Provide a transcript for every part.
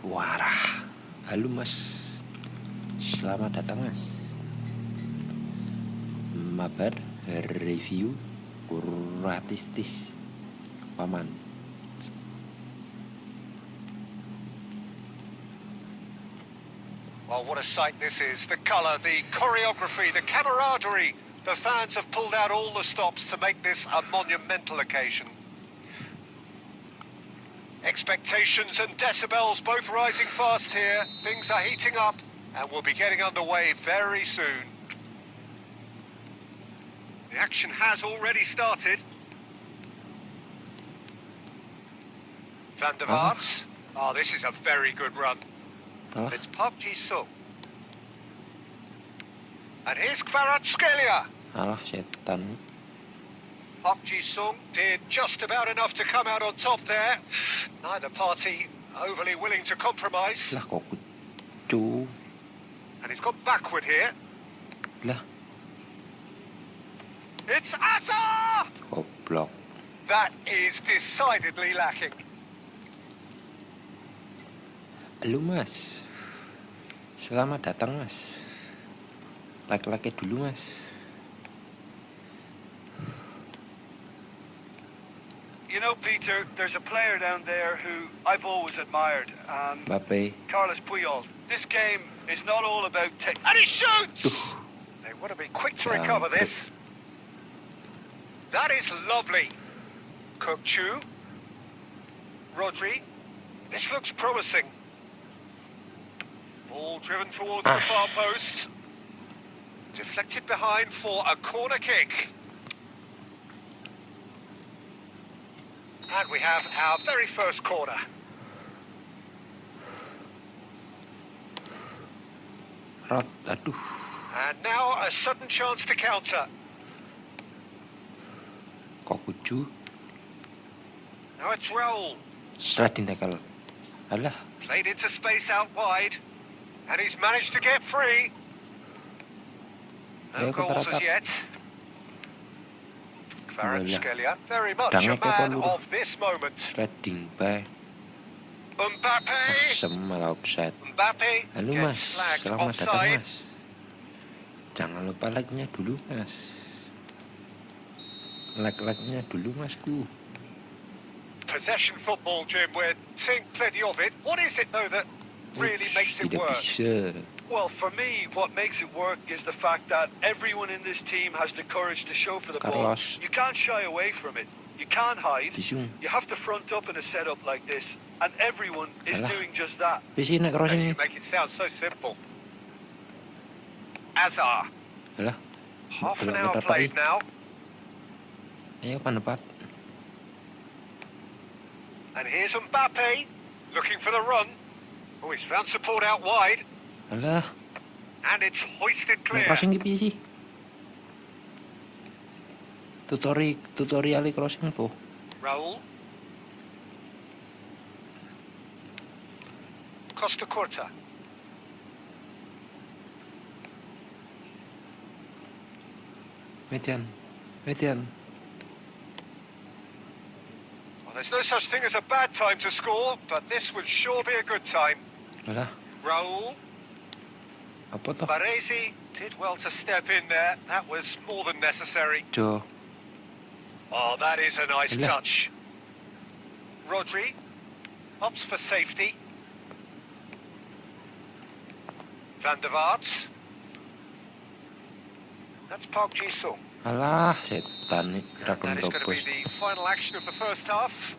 Warah, halo mas, selamat datang mas. Mabar review kuratistis paman. Well, what a sight this is. The colour, the choreography, the camaraderie. The fans have pulled out all the stops to make this a monumental occasion. Expectations and decibels both rising fast here. Things are heating up and we'll be getting underway very soon. The action has already started. Van der Vaart. Oh, this is a very good run. It's Park Ji-sung. And here's Kvaratskhelia. Alah setan. Park Ji-sung did just about enough to come out on top there. Neither party overly willing to compromise. Lah kok kucu. And he's gone backward here. Lah. It's Asa! Goblok. That is decidedly lacking. Halo mas, selamat datang mas. Like dulu mas. You know, Peter, there's a player down there who I've always admired. Mbappe. Carlos Puyol. This game is not all about And he shoots! They want to be quick to recover this. That is lovely. Kokchu. Rodri. This looks promising. Ball driven towards the far post. Deflected behind for a corner kick. And we have our very first corner. Aduh. And now a sudden chance to counter. Kok kucu. Now it's Raul. Seratin tackle. Alah. Played into space out wide. And he's managed to get free. No goals as yet. Kvaratskhelia, very much a man of this moment. Sliding by. Mbappe. Asem malah offside. Mbappe Halo mas, gets flagged selamat datang offside. mas. Jangan lupa like-nya dulu mas. Like-nya dulu masku. Possession football, Jim. We're seeing plenty of it. What is it though that really makes it Tidak work? bisa. Well, for me, what makes it work is the fact that everyone in this team has the courage to show for the ball. Carlos. You can't shy away from it. You can't hide. Jisung. You have to front up in a setup like this, and everyone is Alah. doing just that. Bisa nak And crossing. you make it sound so simple. Azar. Alah. Half an Tidak hour dapat played now. Ayo pendapat. And here's Mbappe looking for the run. Oh, he's found support out wide. Alah. And it's hoisted Nak clear. crossing ke piye sih? Tutorial crossing po. Raul. Costa Curta. Median. Well, there's no such thing as a bad time to score, but this would sure be a good time. Alah. Raul. Apa toh? Baresi did well to step in there. That was more than necessary. Jo. Oh, that is a nice Alah. touch. Rodri opts for safety. Van der Vaart. That's Park Ji-sung. Alah, setan nih. That is going to be the final action of the first half.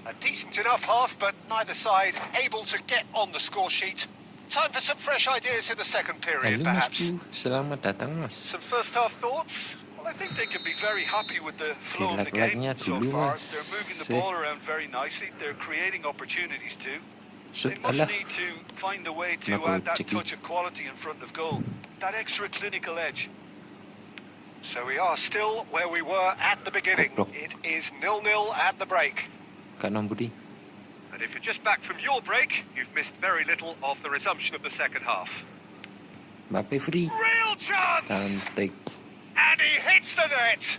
A decent enough half, but neither side able to get on the score sheet. Time for some fresh ideas in the second period, Halo perhaps. masku, selamat datang mas. Some first half thoughts? Well, I think they can be very happy with the flow of the Like-nya game so dulu, far. Mas. They're moving the ball around very nicely. They're creating opportunities too. They Shoot, must alah. need to find a way to Naku, add that ceki. touch of quality in front of goal. That extra clinical edge. So we are still where we were at the beginning. Goblok. It is 0-0 at the break. Kak Nambudi. And if you're just back from your break, you've missed very little of the resumption of the second half. Mbappe free. Real chance! Cantik. And he hits the net!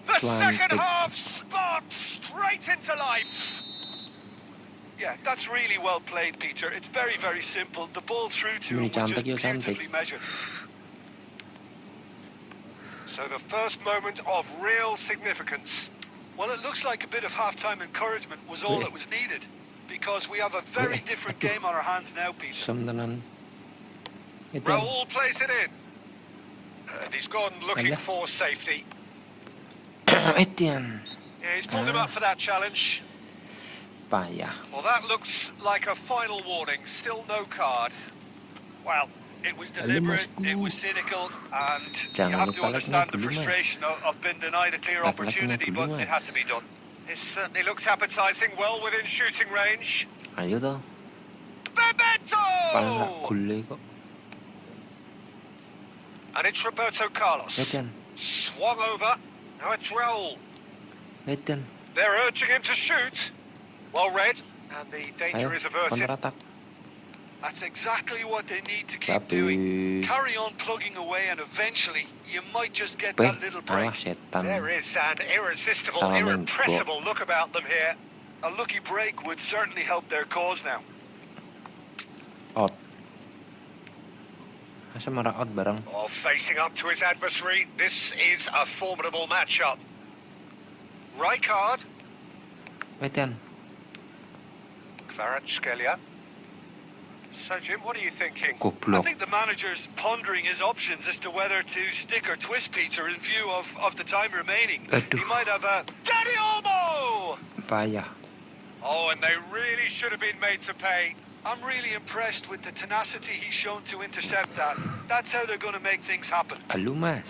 The Planted. second half sparked straight into life! Yeah, that's really well played, Peter. It's very, very simple. The ball through to him was just beautifully measured. So the first moment of real significance. Well, it looks like a bit of half-time encouragement was all that was needed, because we have a very different game on our hands now, Peter. Samtanan. Raul plays it in. And he's gone looking for safety. Etienne. Yeah, he's pulled him up for that challenge. Payah. Well, that looks like a final warning. Still no card. Well, it was deliberate, it was cynical, and you have to understand the frustration of being denied a clear opportunity, but it had to be done. It certainly looks appetizing, well within shooting range. Ayo toh. Bebeto! Kulle kok. And it's Roberto Carlos. Etienne. Swung over. Now it's Raul. Etienne. They're urging him to shoot. Well read, and the danger Ayo, is averted. counter-attack. That's exactly what they need to keep doing. Carry on plugging away, and eventually you might just get that little break. Setan. There is an irresistible, irrepressible look about them here. A lucky break would certainly help their cause now. Out. Masa marah out bareng. Oh, facing up to his adversary, this is a formidable matchup. Rijkaard. Etienne. Kvaratskhelia. So, Jim, what are you thinking? I Goblok. think the manager's pondering his options as to whether to stick or twist Peter in view of the time remaining. Aduh. He might have a... Daddy Olmo! Payah. Oh, and they really should have been made to pay. I'm really impressed with the tenacity he's shown to intercept that. That's how they're going to make things happen. Halo mas,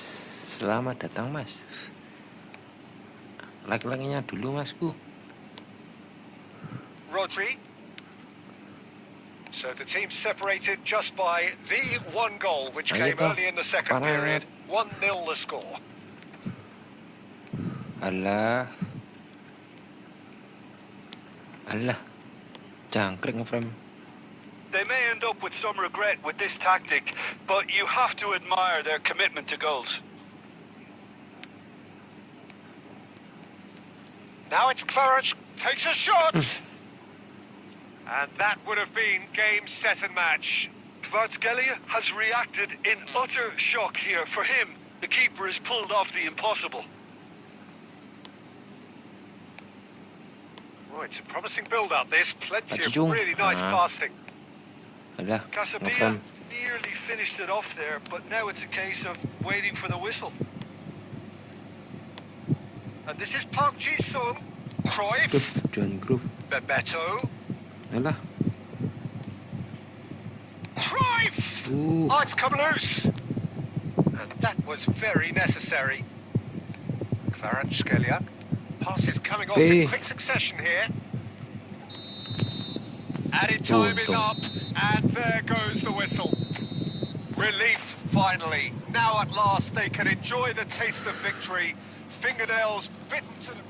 selamat datang mas. Like-like-nya dulu masku. Rodri. So the team separated just by the one goal, which came early in the second period. 1-0 the score. Alah. Alah. Jangkrik ngeframe. They may end up with some regret with this tactic, but you have to admire their commitment to goals. Now it's Kvaratskhelia takes a shot. And that would have been game, set and match. Kvaratskhelia has reacted in utter shock here. For him, the keeper has pulled off the impossible. Oh, it's a promising build-up, this. Plenty of Pacicung. really nice passing. Alah. Casabia Ngeframe. nearly finished it off there, but now it's a case of waiting for the whistle. And this is Park Ji-sung. Cruyff. Johan Cruyff. Bebeto. Alah. Cruyff! Oh, it's come loose. And that was very necessary. Kvaratskhelia. Passes coming off in quick succession here. Added time is up, and there goes the whistle. Relief, finally. Now at last they can enjoy the taste of victory. Fingernails bitten to the...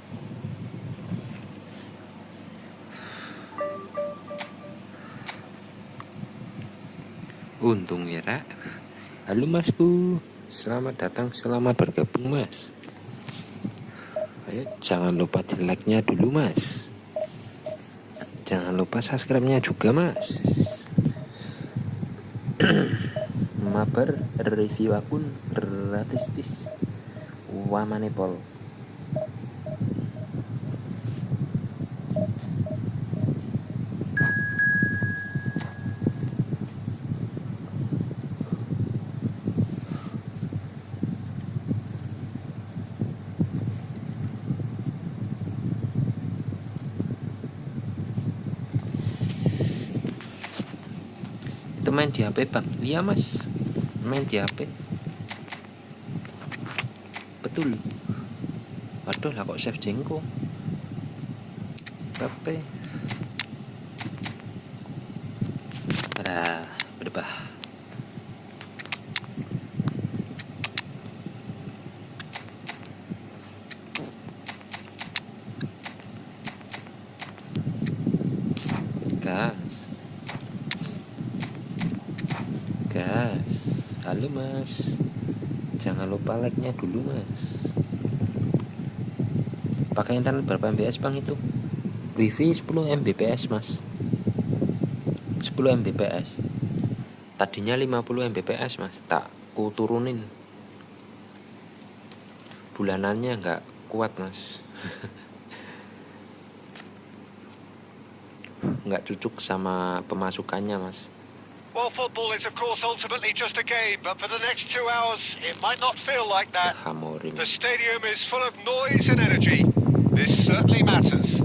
Untung ya, Ra. Halo masku. Selamat datang, selamat bergabung mas. Ayo, jangan lupa di like-nya dulu mas. Jangan lupa subscribe-nya juga mas. Mabar review akun gratis Wamanepol. Itu main di HP bang? Iya mas, main di HP. Betul. Waduh lah kok save jengko. HP. Berubah. Gas. Halo mas, jangan lupa like-nya dulu mas. Pakai internet berapa Mbps bang itu? Wifi 10 Mbps mas. 10 Mbps. Tadinya 50 Mbps mas, tak ku turunin. Bulanannya nggak kuat mas. Nggak cocok sama pemasukannya mas. Well, football is of course ultimately just a game, but for the next 2 hours it might not feel like that. Hamorim. The stadium is full of noise and energy. This certainly matters.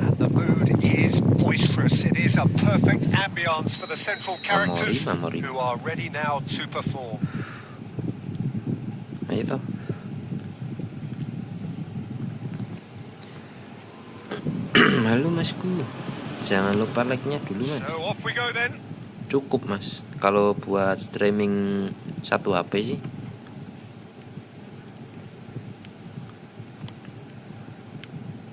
And the mood is boisterous. It is a perfect ambience for the central characters who are ready now to perform. Ayo toh. Halo masku, jangan lupa like-nya dulu mas. So off we go then. Cukup mas, kalau buat streaming satu HP sih.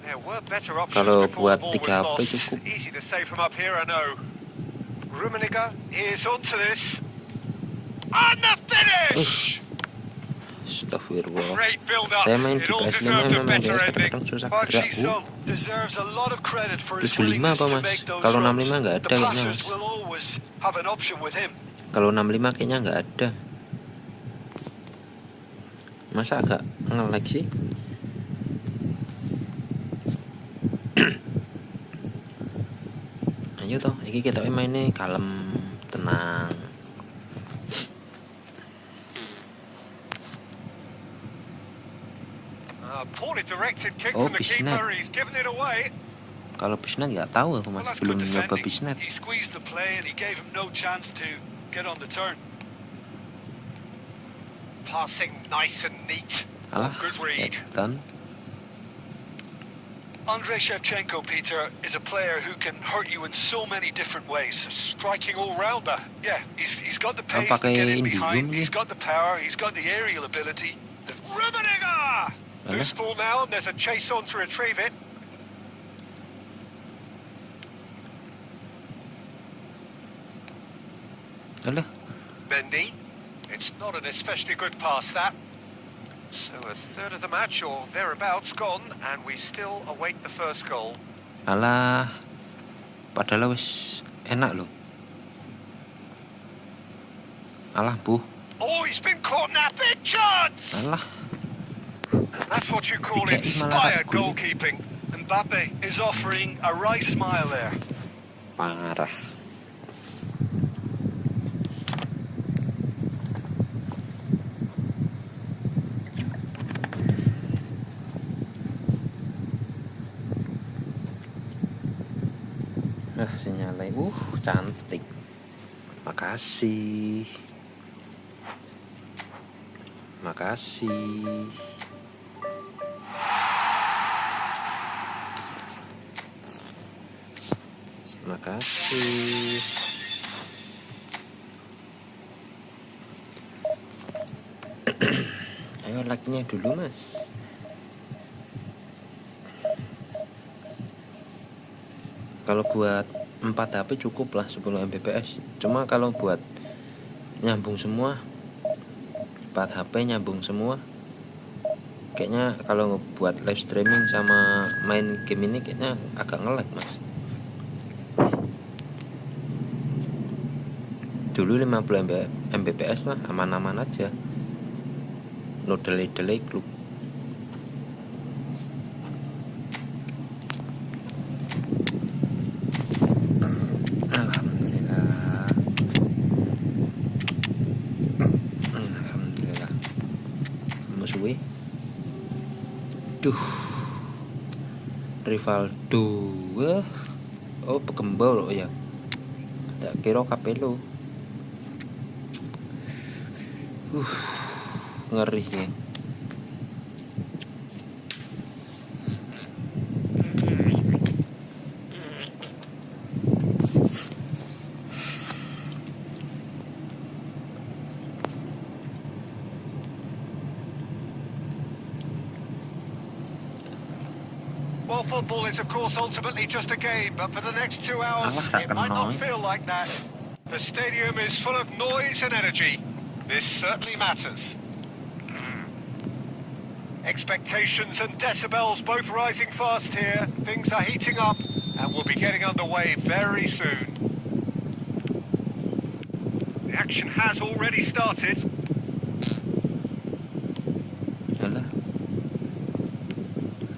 There were better options Kalau before buat the ball 3 HP was lost. cukup. Easy to say from up here, I know. Rummenigge is onto this. And the finish! Astagfirullah. Great build-up. Saya main It di all PS5 deserved a memang better guys, ending. kadang susah Park gerak. Ji-sung deserves a lot of credit for his 75 willingness apa to mas? make those Kalau runs. 65 nggak ada The kayaknya passers mas. will always have an option with him. Kalau 65 kayaknya nggak ada. Masa agak nge-lag sih? Ayo toh, ini kita mainnya kalem, tenang. Poorly directed kick Oh, from the Bisnet. keeper. He's given it away. Kalau Bisnet nggak tahu aku Well, mas, that's good belum nyoba defending. Bisnet. He squeezed the play and he gave him no chance to get on the turn. Passing nice and neat. Alah, Good read. done. Andrei Shevchenko, Peter, is a player who can hurt you in so many different ways. Striking all-rounder. Yeah, he's got the Ang pace to pakai get in Indium behind. niya. He's got the power. He's got the aerial ability. Rummenigge! Alah. Loose ball now, and there's a chase on to retrieve it. Alah, Mendy. It's not an especially good pass, that. So a third of the match, or thereabouts, gone, and we still await the first goal. alah. Padahal wis enak loh. Alah, Bu. Oh, he's been caught napping. Chance! Alah, And that's what you call Dikit malah inspired gol. goalkeeping. Mbappe is offering a right smile there. parah. Sinyalnya, cantik. Makasih. Makasih. Makasih. Ayo like-nya dulu mas. Kalau buat 4 HP cukup lah 10 Mbps. Cuma kalau buat nyambung semua 4 HP nyambung semua, kayaknya kalau buat live streaming sama main game ini kayaknya agak nge-lag mas. Dulu 50 Mbps lah, aman-aman aja. No delay klub. Alhamdulillah. Musuhnya. Duh. Rivaldo. Oh, Bekembol ya. Tak kira Capello. Ngeri ya. Well, football is of course ultimately just a game, but for the next 2 hours it might not feel like that. The stadium is full of noise and energy. This certainly matters. Expectations and decibels both rising fast here. Things are heating up. and we'll be getting underway very soon. The action has already started. Alah.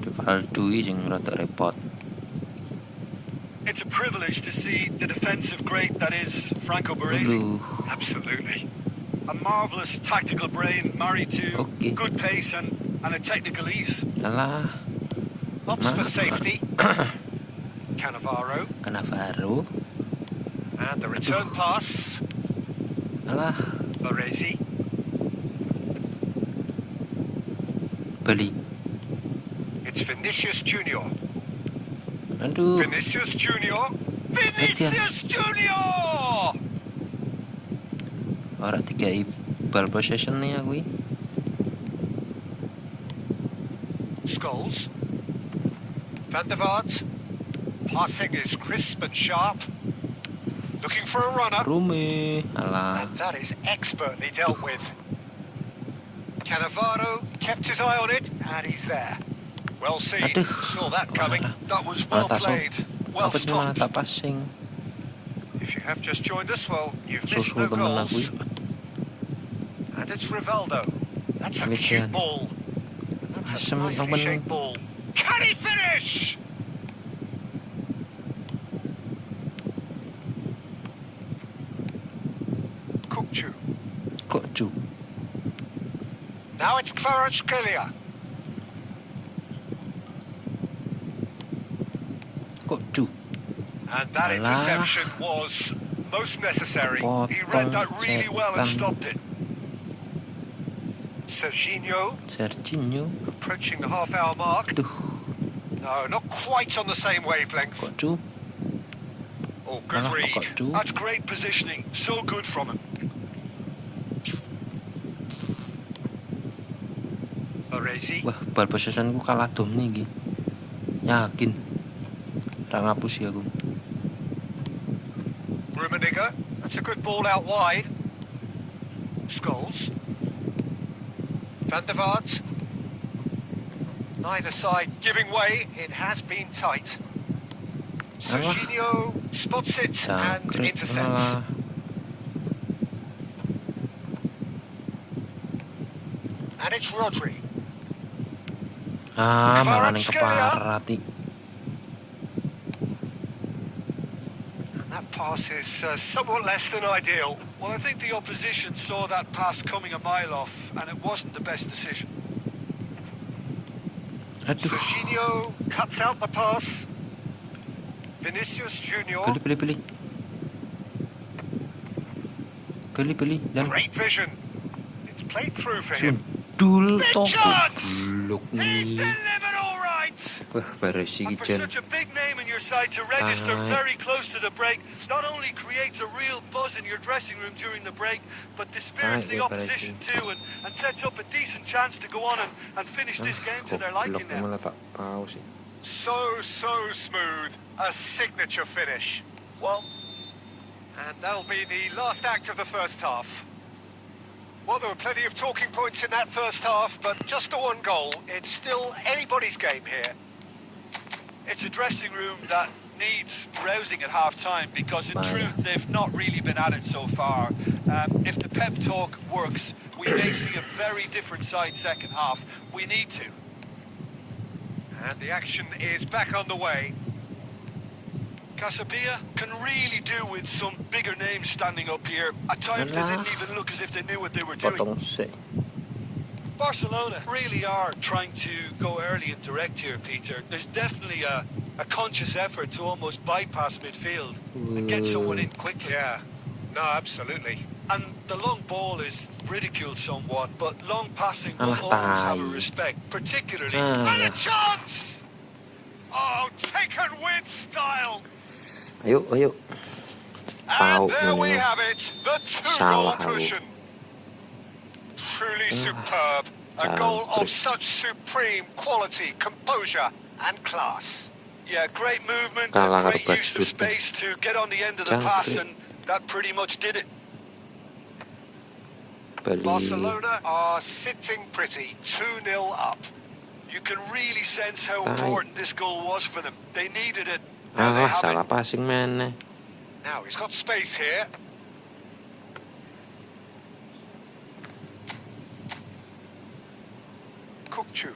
Dipaldui sing rada repot. It's a privilege to see the defensive great that is Franco Baresi. Absolutely. A marvellous tactical brain married to Okay. good pace and a technical ease. Alah. Ops for safety. Cannavaro. Cannavaro. And the return pass. Alah. Baresi. Beli. It's Vinicius Junior. Aduh. Vinicius Junior. Vinicius Junior! Ora dikai ball possession nih aku. Scholes. Van der Vaart. Passing is crisp and sharp. Looking for a runner. Rumi. Alah. And that is expertly dealt with. Cannavaro kept his eye on it, and he's there. Well seen. Aduh. Saw that coming. That was Malah well tak played. Well Apa sih malah stopped. tak passing? If you have just joined us, well, you've missed Susul no temen goals. aku. And it's Rivaldo. That's a Demikian. cute ball. That's a Asem, nicely temen. shaped ball. Can he finish? Kukcu. Kok cu? Now it's Kvaratskhelia. Kok cu? And that Alah. interception was most necessary. He read that really well and stopped it. Serginho Serginho. approaching the half-hour mark. Aduh. No, not quite on the same wavelength. Kok cu? Oh, good Alah, read. kok cu? That's great positioning. So good from him. Baresi. Wah, ball possession ku kalah dom nih iki. Yakin. Tak ngapus ya aku. Rummenigge. That's a good ball out wide. Scholes. Van der Vaart. Neither side giving way. It has been tight. Serginho spots it and Jangkrik. intercepts. Alah. And it's Rodri. Ah, malah ning Kvaratskhelia. keparati. And that pass is somewhat less than ideal. Well, I think the opposition saw that pass coming a mile off, and it wasn't the best decision. Aduh. Serginho cuts out the pass. Vinicius Junior. Beli. Beli dan Great vision. It's played through for him. sundul Big toko. chance! Blok He's nih. delivered all right. Wah, Baresi And for Jan. such a big name in your side to register Aye. very close to the break, not only creates a real buzz in your dressing room during the break, but dispirits Aye, the Baresi. opposition too and sets up a decent chance to go on and finish this game to their liking Bloknya now. malah tak tahu sih. So smooth. A signature finish. Well, and that'll be the last act of the first half. Well, there were plenty of talking points in that first half, but just the one goal. It's still anybody's game here. It's a dressing room that needs rousing at half-time because in Aye. truth they've not really been at it so far. If the pep talk works, we may see a very different side second half. We need to. And the action is back on the way. Casabia can really do with some bigger names standing up here. At times they didn't even look as if they knew what they were doing. Potong sih. Barcelona really are trying to go early and direct here, Peter. There's definitely a conscious effort to almost bypass midfield and get someone in quickly. Yeah, no, absolutely. And the long ball is ridiculed somewhat, but long passing will Alah, always have a tai. respect, particularly. And a Ah, chance! Oh, taken with style! ayo. And Pau there we namanya. have it, the two-goal Salah, cushion. Truly superb. A goal of such supreme quality, composure and class. Yeah, great movement, Kalah and great karo use of Badut. space to get on the end of the pass, Jangkrik. and that pretty much did it. Beli. Barcelona are sitting pretty, 2-0 up. You can really sense how Tai. important this goal was for them. They needed it There they Alah, have salah it. passing mana? Now he's got space here. Kukchu.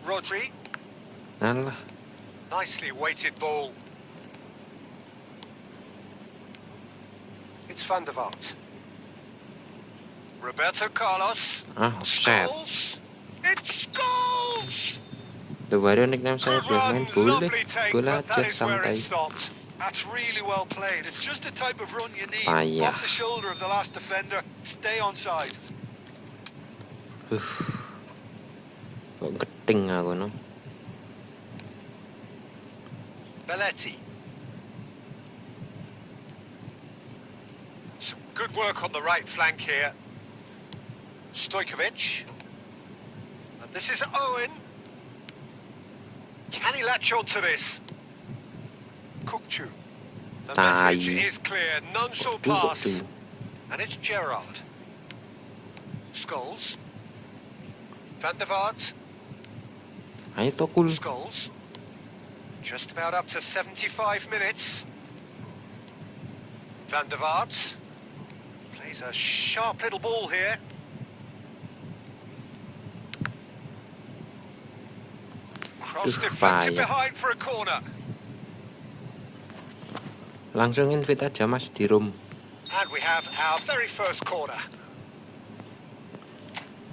Rodri. Alah, Nicely weighted ball. It's Van der Vaart. Roberto Carlos. offside. Scholes. It's Scholes! The baru nickname saya Good bermain run, boleh, lovely take, bola but that aja is where santai. it stopped. That's really well played. It's just the type of run you need. Payah. Off the shoulder of the last defender. Stay onside. Kok geting aku no? Belletti. Some good work on the right flank here. Stojkovic. And this is Owen. Can he latch on to this? Kukchu. The message Tai. is clear. None shall Kok pass. tuh? And it's Gerrard. Scholes. Van der Vaart. Ayo Tokul. Scholes. Just about up to 75 minutes. Van der Vaart. Plays a sharp little ball here. Cross deflected Fire. behind for a corner. Langsung invite aja mas di room. And we have our very first corner.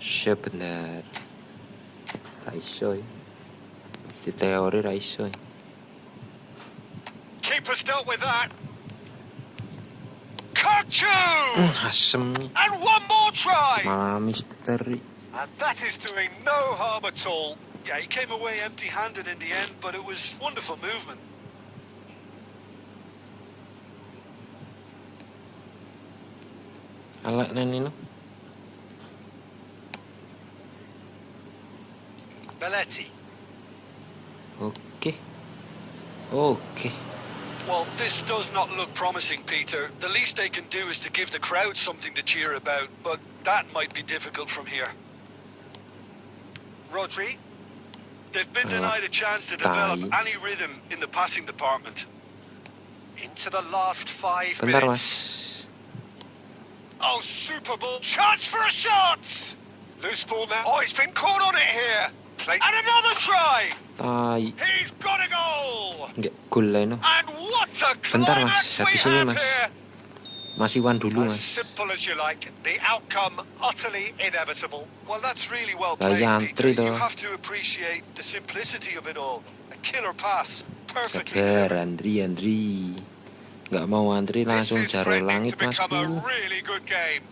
Sebentar. Raisoy. Di teori Raisoy. Keeper's dealt with that. Kukchu! Asem. And one more try! Malah misteri. And that is doing no harm at all. Yeah, he came away empty-handed in the end, but it was wonderful movement. Alak nani no? Belletti. Oke. Oke. Well, this does not look promising, Peter. The least they can do is to give the crowd something to cheer about, but that might be difficult from here. Rodri. They've been denied a chance to develop Tai. any rhythm in the passing department. Into the last 5 Bentar minutes. mas. Oh, super ball. Chance for a shot! Loose ball now. Oh, he's been caught on it here. And another try! Tai. He's got a goal! Nggak cool lah no. And what a Bentar, climax Mas. we Habis ini, have Mas. here! Masih one dulu As mas. simple as you like. The outcome utterly inevitable. Well, that's really well Lah, played, yantri Peter. You toh. have to appreciate the simplicity of it all. A killer pass. Perfectly Sabar delivered. Andri. Nggak mau antri This langsung is jaro threatening langit to become a masku. really good game.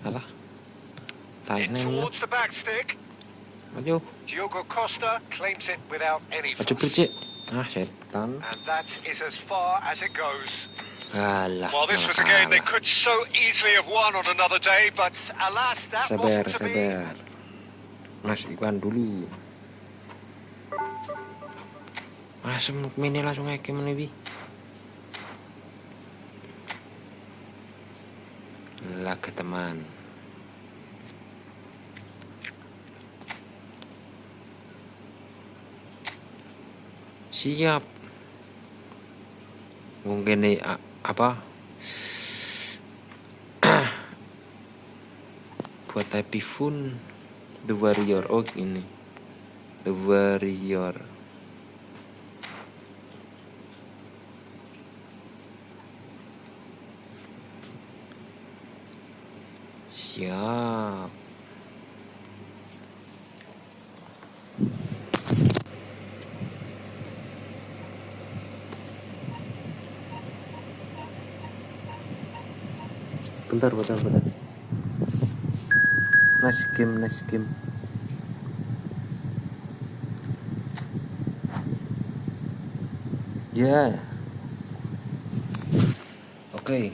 Alah. Tai In nani no. towards the back stick. Ayo. Diogo Costa claims it without any Ayo fuss. bercek. Ah setan. And that is as far as it goes. Alah. Well, this malah was a game they kalah. could so easily have won on another day, but alas, that Sabar, wasn't to be. sabar. Mas Iwan dulu. Asem mini langsung aja menewi. Laga teman. Siap. Mungkin nih apa? Buat happy fun The Warrior. Oh ini The Warrior. Siap. Bentar. Nice game. Ya. Oke.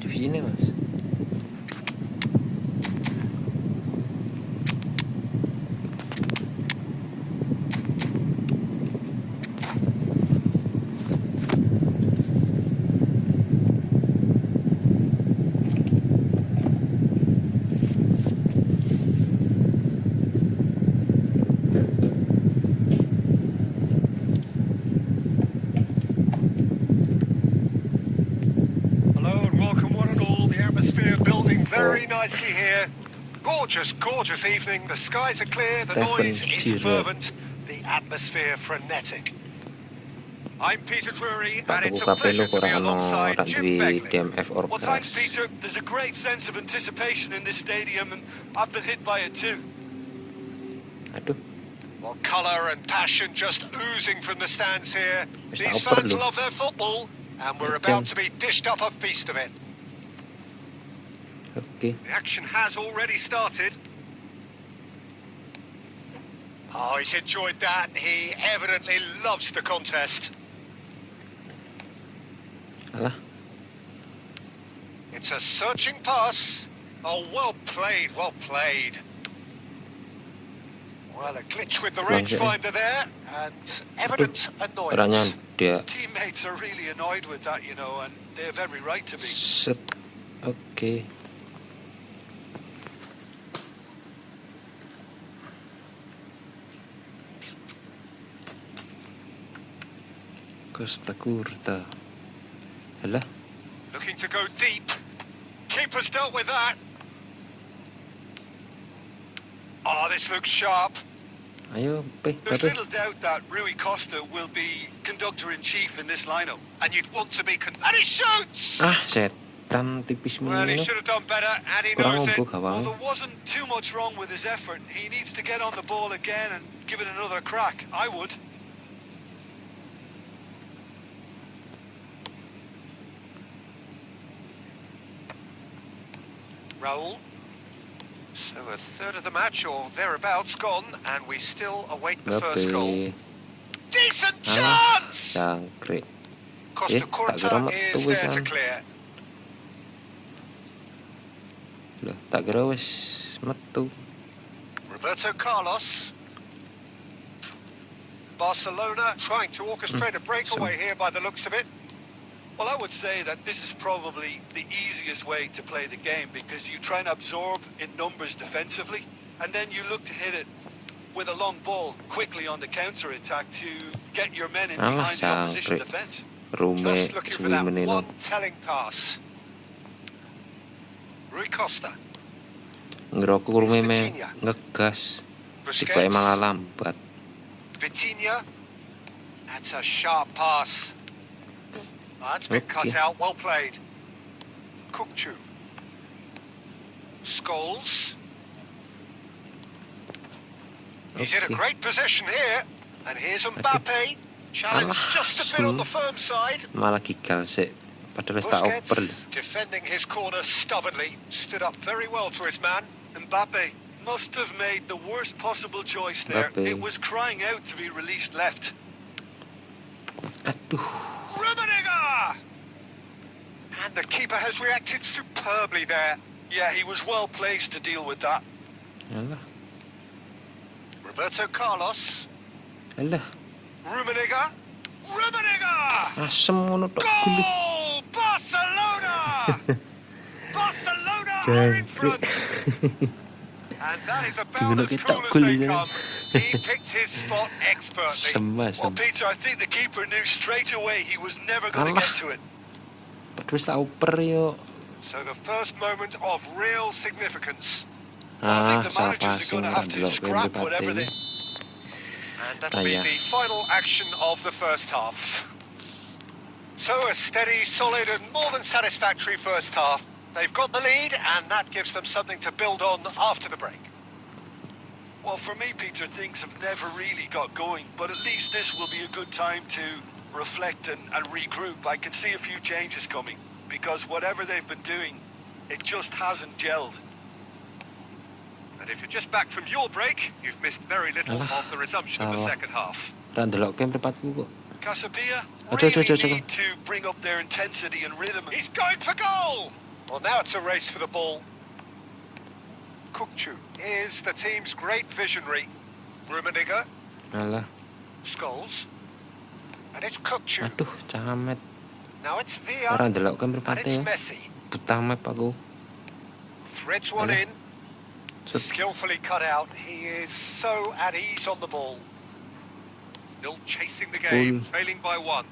di sini mas. Very nicely here. Gorgeous, gorgeous evening. The skies are clear, the noise is fervent, the atmosphere frenetic. I'm Peter Drury, and it's a pleasure to be alongside Jim Begley. Well, thanks, Peter. There's a great sense of anticipation in this stadium, and I've been hit by it too. Aduh. Well, colour and passion just oozing from the stands here. These fans love their football, and we're about to be dished up a feast of it. Okay. The action has already started. Oh, he's enjoyed that. He evidently loves the contest. Alah. It's a searching pass. Oh, well played, well played. Well, a glitch with the rangefinder there, and evident annoyance. His teammates are really annoyed with that, you know, and they have every right to be. Set. Okay. Costa Curta. Alah. Looking to go deep. Keeper's dealt with that. Oh, this looks sharp. Ayo, There's little doubt that Rui Costa will be conductor-in-chief in this lineup. And you'd want to be... And he shoots! Ah, setan tipis Well, he mulu. should have done better, and he Kurang knows it. ngobrol Well, gawang. there wasn't too much wrong with his effort. He needs to get on the ball again and give it another crack. I would. Raul. So a third of the match or thereabouts gone, and we still await the first goal. Decent chance! Jangkrik. Costa tak Curta kira is metu there to wisan. clear. Loh, tak kira wis metu. Roberto Carlos. Barcelona trying to orchestrate a breakaway here by the looks of it. Well, I would say that this is probably the easiest way to play the game because you try and absorb in numbers defensively, and then you look to hit it with a long ball quickly on the counter-attack to get your men in behind the opposition defence. Just looking for that one telling pass. Rui Costa. Ngerokok rume ngegas. Tiba malah lambat. Vitinha. That's a sharp pass. That's been cut out. Well played. Kukcu. Scholes. He's in a great position here. And here's Mbappe. Challenge just a bit on the firm side. Malah gigal sih. Padahal wis tak oper. Defending his corner stubbornly. Stood up very well to his man. Mbappe must have made the worst possible choice there. It was crying out to be released left. Aduh. Rummenigge! And the keeper has reacted superbly there. Yeah, he was well placed to deal with that. Alah. Roberto Carlos. Alah. Rummenigge. Rummenigge! Asem ngono tok gulu. Goal! Barcelona! Barcelona are in front. And that is about as cool as they come. He picked his spot expertly. Well, Peter, I think the keeper knew straight away he was never going to get to it. Padahal wis tak oper yo. So the first moment of real significance. I think the managers are going to have to scrap whatever they... And that'll be the final action of the first half. So a steady, solid and more than satisfactory first half. They've got the lead and that gives them something to build on after the break. Well, for me, Peter, things have never really got going, but at least this will be a good time to reflect and regroup. I can see a few changes coming because whatever they've been doing, it just hasn't gelled. And if you're just back from your break, you've missed very little of the resumption of the second half. Ra ndelok ke mripatku kok. Casabia really need to bring up their intensity and rhythm. He's going for goal! Well, now it's a race for the ball. Kukcu is the team's great visionary. Rummenigge, Alah, Scholes, and it's Kukcu. aduh, camet. Now it's Villa, Orang delok kan and berpate it's ya. Messi. Buta map aku. Threads one Alah. in. Set. Skillfully cut out. He is so at ease on the ball. Still chasing the game, trailing by 1.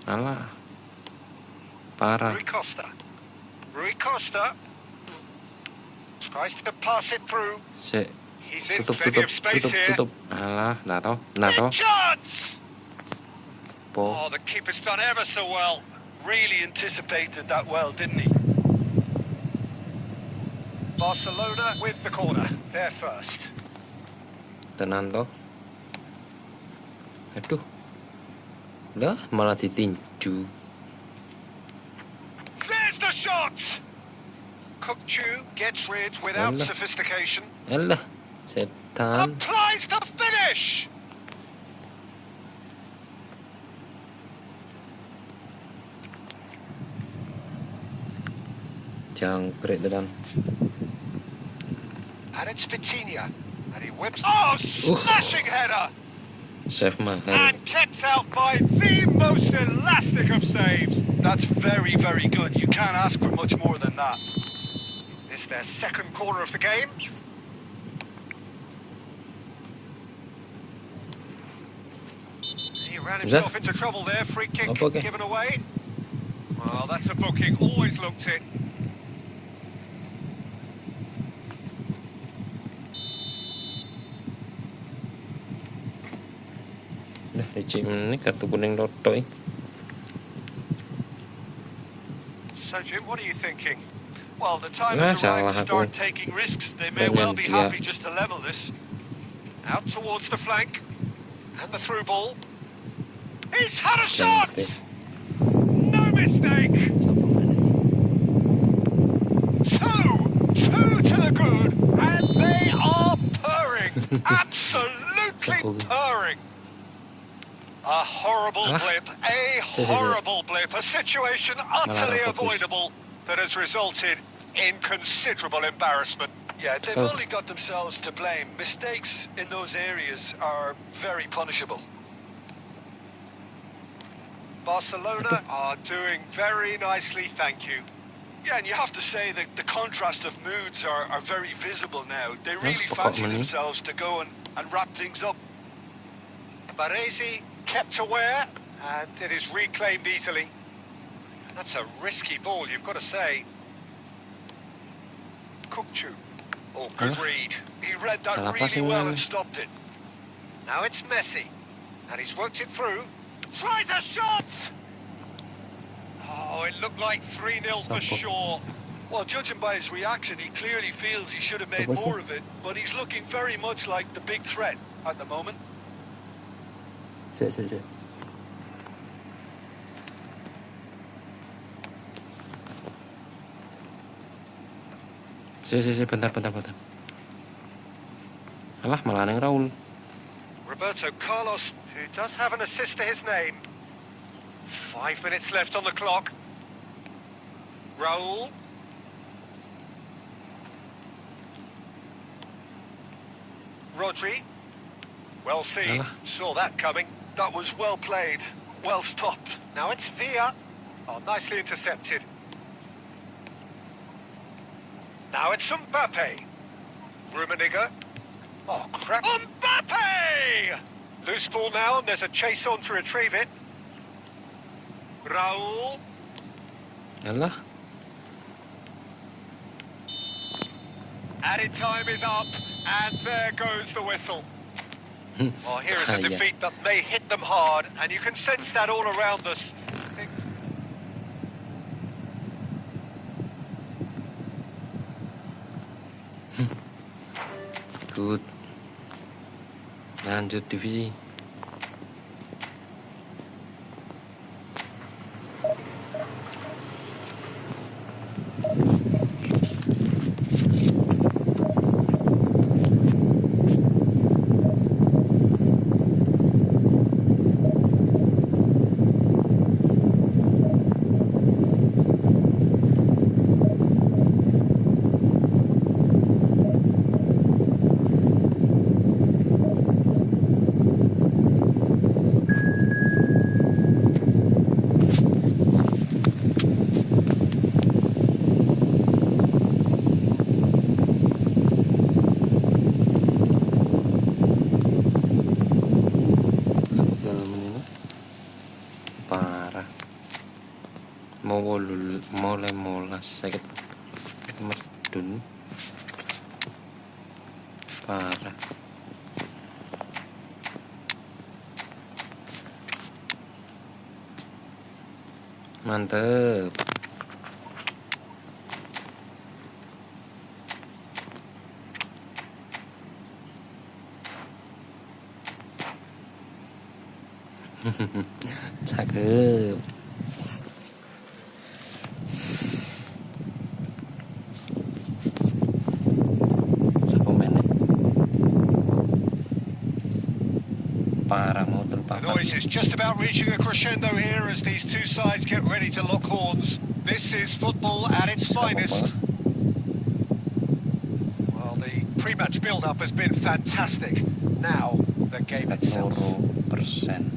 Alah. Parah. Rui Costa. Rui Costa tries to pass it through. Sik. He's in Tutup, plenty tutup, of space tutup, here. tutup. Alah, dah tau. Big chance! Po. Oh, the keeper's done ever so well. Really anticipated that well, didn't he? Barcelona with the corner. They're first. Tenan toh. Aduh. Dah malah ditinju. There's the shot! Kukcu gets rid without Alah. sophistication. Alah, setan. Applies the finish! Jangkrik tenan. And it's Vitinha. And he whips. Oh, smashing header! Save mahal. And kept out by the most elastic of saves. That's very, very good. You can't ask for much more than that. This their second corner of the game. He ran himself into trouble there. Free kick Okay. given away. Well, that's a booking. Always looked it. Dah licik menit kartu kuning lotoi. So, Jim, what are you thinking? Well, the time Nah, has arrived salah to start aku. taking risks. They may Pengen well be dia. happy just to level this. Out towards the flank. And the through ball. He's had a shot! Jangkrik. No mistake! Two to the good, and they are purring. Absolutely purring. A horrible Alah. blip, a horrible blip, a situation utterly Alah, fokus. avoidable that has resulted in considerable embarrassment. Yeah, they've Oh. only got themselves to blame. Mistakes in those areas are very punishable. Barcelona are doing very nicely, thank you. Yeah, and you have to say that the contrast of moods are very visible now. They really pokok fancy meni. themselves to go and wrap things up. Baresi kept aware, and it is reclaimed easily. That's a risky ball, you've got to say. Kukcu. Oh, good Huh? read. He read that Salah really passing well man. and stopped it. Now it's Messi, and he's worked it through. Tries a shot! Oh, it looked like 3-0 for Sampo. sure. Well, judging by his reaction, he clearly feels he should have made Apa sih? more of it, but he's looking very much like the big threat at the moment. Sik. Sik, bentar. Alah, malah neng Raul. Roberto Carlos, who does have an assist to his name. 5 minutes left on the clock. Raul. Rodri. Well seen. Alah. Saw that coming. That was well played, well stopped. Now it's Villa. Oh, nicely intercepted. Now it's Mbappe. Rummenigge. Oh, crap. Mbappe! Loose ball now, and there's a chase on to retrieve it. Raul. Alah, Added time is up, and there goes the whistle. Oh, here is a Yeah. defeat that may hit them hard, and you can sense that all around us. good. Lanjut divisi. mulai molas sakit medun parah. Mantep. Cakep. Siapa mainnya? Parah mau The terpakat. noise is just about reaching a crescendo here as these two sides get ready to lock horns. This is football at its finest. Well, the pre-match build-up has been fantastic. Now, the game itself. persen.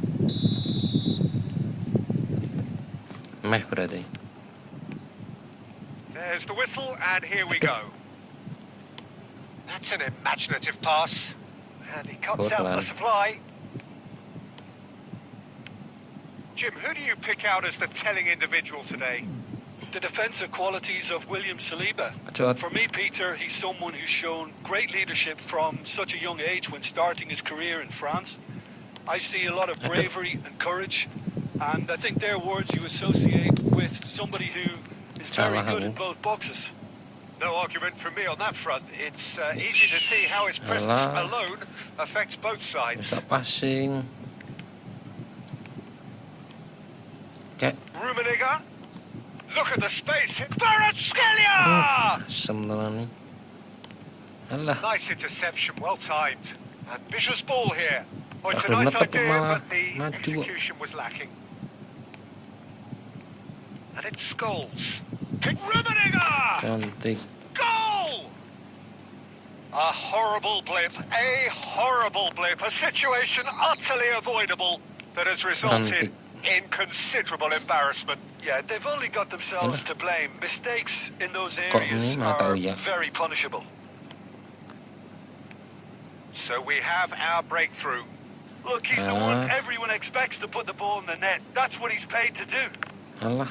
Meh berarti. There's the whistle, and here we go. That's an imaginative pass. And he cuts out the supply. Jim, who do you pick out as the telling individual today? The defensive qualities of William Saliba. For me, Peter, he's someone who's shown great leadership from such a young age when starting his career in France. I see a lot of bravery and courage, and I think they're words you associate with somebody who is very good in both boxes. No argument from me on that front. It's easy to see how his presence alone affects both sides. Bisa passing. Kayak Rummenigge, look at the space. Kvaratskhelia! asem tenan nih. Alah. Nice interception, well timed. Ambitious ball here. Oh, it's a Tapi nice netep idea, malah but the maju. execution was lacking. And it's Scholes. Pick Rummenigge! Cantik. Goal! A horrible blip, a situation utterly avoidable that has resulted in considerable embarrassment. Yeah, they've only got themselves to blame. Mistakes in those areas are very punishable. So we have our breakthrough. Look, he's the one everyone expects to put the ball in the net. That's what he's paid to do. Alah.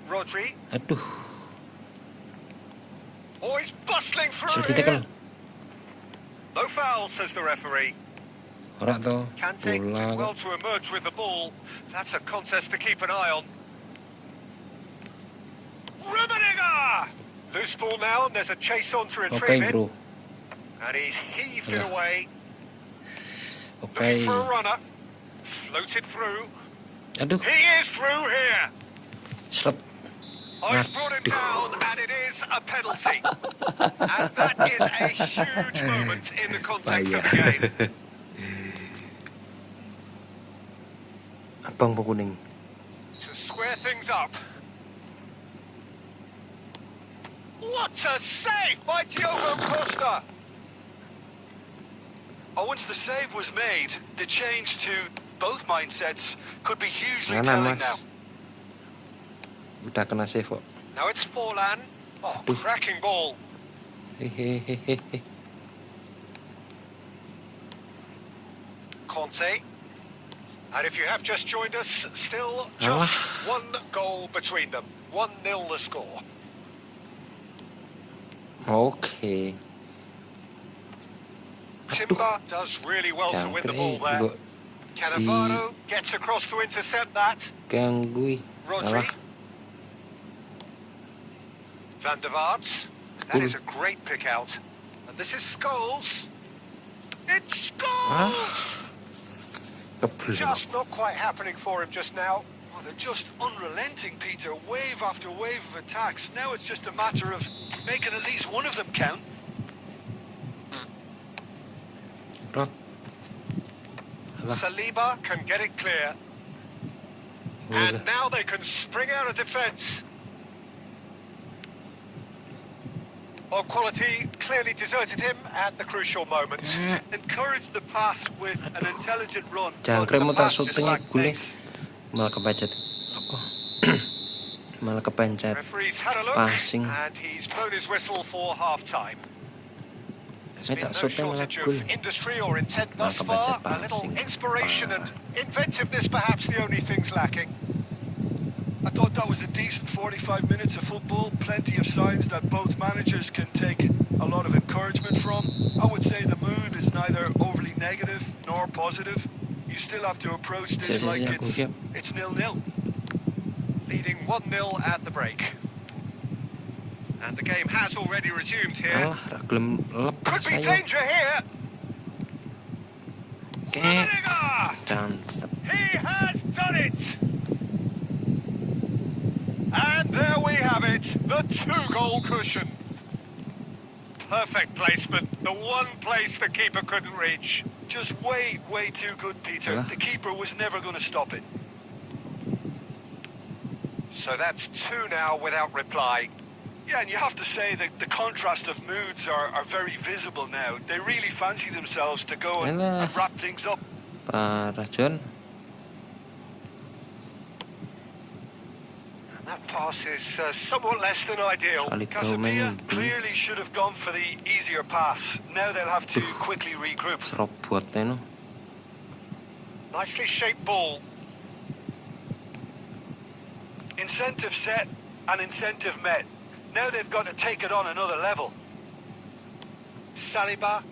Rodri. Aduh. Oh, he's bustling through Sudah here. ditekan. No foul, says the referee. Ora to. Kante did Bola. well to emerge with the ball. That's a contest to keep an eye on. Rummenigge! Loose ball now, and there's a chase on to retrieve Okay, it. bro. And he's heaved it away. Okay. Looking for a runner. Floated through. Aduh. He is through here. Slep. Oh, he's brought him down, and it is a penalty. And that is a huge moment in the context of the game. Abang kuning. To square things up. What a save by Diogo Costa! Oh, once the save was made, the change to both mindsets could be hugely Mana, telling Mas? now. Udah kena save kok. Now it's Forlan. Oh, cracking ball. Hehehehe. Conte. And if you have just joined us, still just one goal between them. 1-0 the score. Oke. Timber does really well to win the ball there. Cannavaro gets across to intercept that. Ganggu. Rodri. Alah. Van der Vaart. That is a great pick out. And this is Scholes. It's Scholes! Keblok. Just not quite happening for him just now. Oh, they're just unrelenting, Peter. Wave after wave of attacks. Now it's just a matter of making at least one of them count. Bro. Alah. Saliba can get it clear. And now they can spring out of defence. Oh, quality clearly deserted him at the crucial moment. Encourage the pass with an intelligent run. Jangkrik muter just syutingnya lack gule. pace. Malah kepencet. Apa? Malah kepencet. Referee's had a look, Passing. and he's blown his whistle for half-time. There's Eh, been tak no shotnya malah shortage gol. of industry or intent thus Nangkep far. aja A little passing. inspiration and Parah. inventiveness perhaps the only things lacking. I thought that was a decent 45 minutes of football. Plenty of signs that both managers can take a lot of encouragement from. I would say the mood is neither overly negative nor positive. You still have to approach this Siap, like siap, aku siap. it's 0-0. Leading 1-0 at the break. And the game has already resumed here. Alah, ragilem Could lepas be ayo. danger here. Oke, Rummenigge! cantep. He has done it! And there we have it, the 2-goal cushion. Perfect placement, the one place the keeper couldn't reach. Just way too good, Peter. Alah. The keeper was never going to stop it. So that's 2 now without reply. Yeah, and you have to say that the contrast of moods are very visible now. They really fancy themselves to go and Alah. wrap things up. Parah, John. And that pass is somewhat less than ideal. Kali kau Casabia main clearly should have gone for the easier pass. Now they'll have to quickly regroup. serobotnya no. Nicely shaped ball. Incentive set and incentive met. Now they've got to take it on another level. Saliba.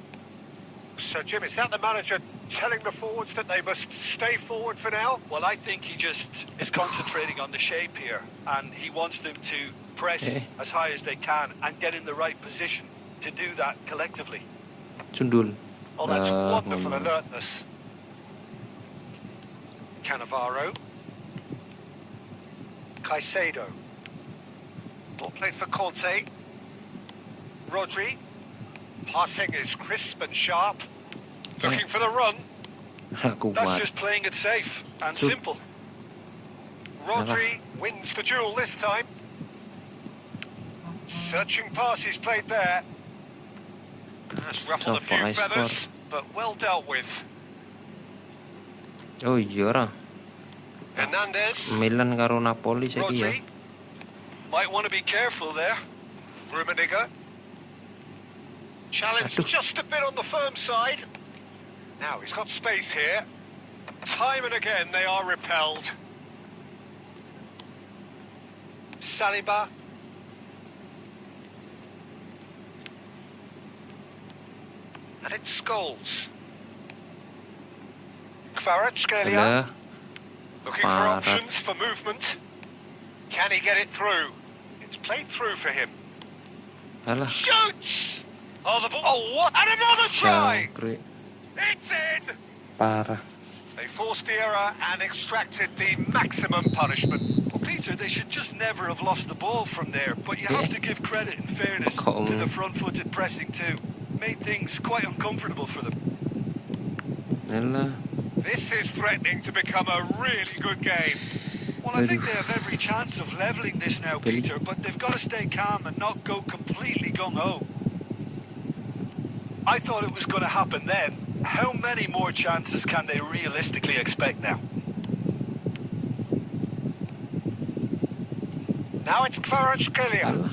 So, Jim, is that the manager telling the forwards that they must stay forward for now? Well, I think he just is concentrating on the shape here, and he wants them to press as high as they can and get in the right position to do that collectively. Sundul. Oh, that's wonderful ngomong. alertness. Cannavaro. Caicedo. Ball played for Conte. Rodri. Passing is crisp and sharp. Looking for the run. Aku That's buat. just playing it safe and True. simple. Rodri wins the duel this time. Searching pass is played there. That's ruffled a So few far I feathers, but well dealt with. Oh iya ora. Hernandez. Milan karo Napoli saiki ya. Rodri. Might want to be careful there. Rummenigge. Challenge Aduh. just a bit on the firm side. Now he's got space here. Time and again they are repelled. Saliba. And it's Scholes. Kvaratskhelia. Alah, Looking for Parah. options for movement. Can he get it through? It's played through for him. alah. Shoots! Oh, the ball. Oh, what? And another try! Jangkrik. It's in! Parah. They forced the error and extracted the maximum punishment. Well, Peter, they should just never have lost the ball from there, but you have to give credit and fairness Kau- to the front-footed pressing too. Made things quite uncomfortable for them. Alah. This is threatening to become a really good game. Well, I think they have every chance of levelling this now, Billy. Peter, but they've got to stay calm and not go completely gung-ho. I thought it was going to happen then. How many more chances can they realistically expect now? Now it's Kvaratskhelia. Alah.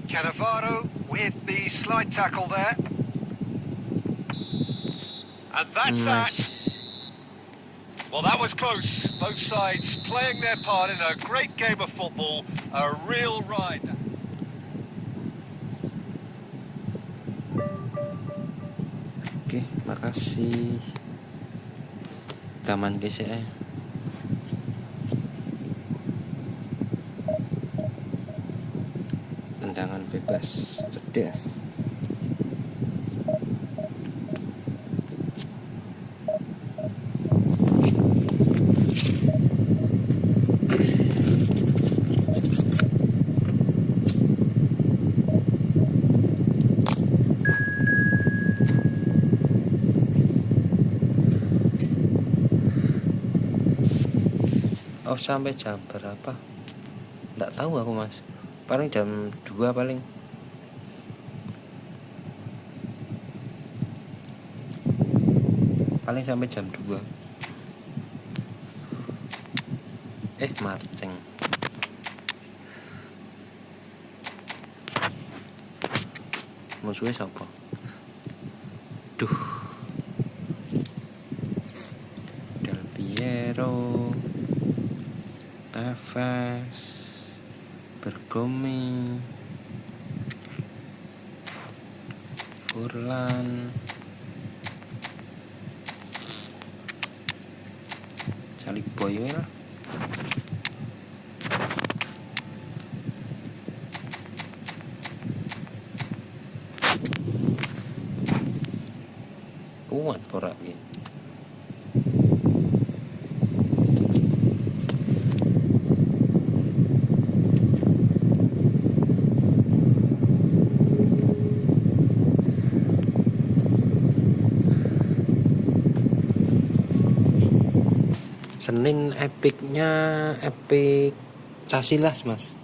Cannavaro with the slide tackle there. And that's that. Well, that was close. Both sides playing their part in a great game of football. A real ride. Oke, makasih. Taman guys ya. Tendangan bebas, cerdas. Oh, sampai jam berapa? Nggak tahu aku mas. Paling jam 2 paling. Paling sampai jam 2. Marceng. Musuhnya siapa? Aduh. Del Piero, Tevez, Bergomi, Furlan, Calik Boy lah. Kuat porak gitu. Senin epicnya epic Casillas mas.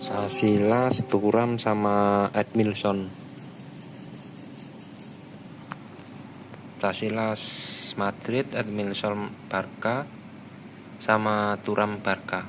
Casillas, Thuram sama Edmilson. Casillas Madrid, Edmilson Barca sama Thuram Barca.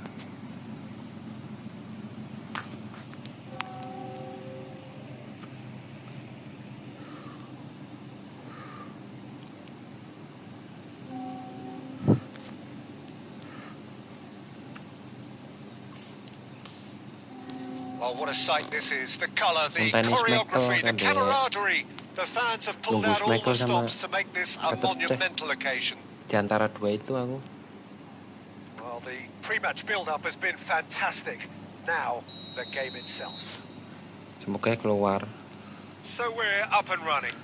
Oh, what a sight this is. The colour, the Tennis choreography, the Mekel, camaraderie. The fans have pulled Nunggu out all the Mekel sama stops to make this a Peter Cech. monumental occasion. Di antara dua itu aku. Well, the pre-match build-up has been fantastic. Now, the game itself. Semoga keluar. So we're up and running.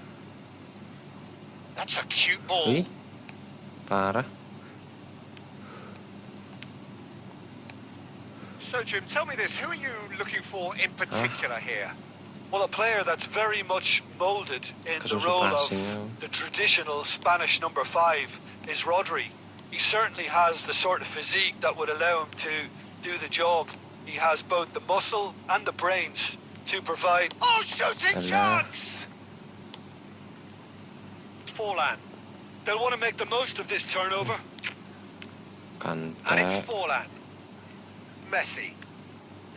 That's a cute ball. Wih, parah. So, Jim, tell me this. Who are you looking for in particular here? Well, a player that's very much moulded in the role of the traditional Spanish number 5 is Rodri. He certainly has the sort of physique that would allow him to do the job. He has both the muscle and the brains to provide. Oh, shooting chance! Forlan. They'll want to make the most of this turnover. And it's Kanta. Forlan. Messi.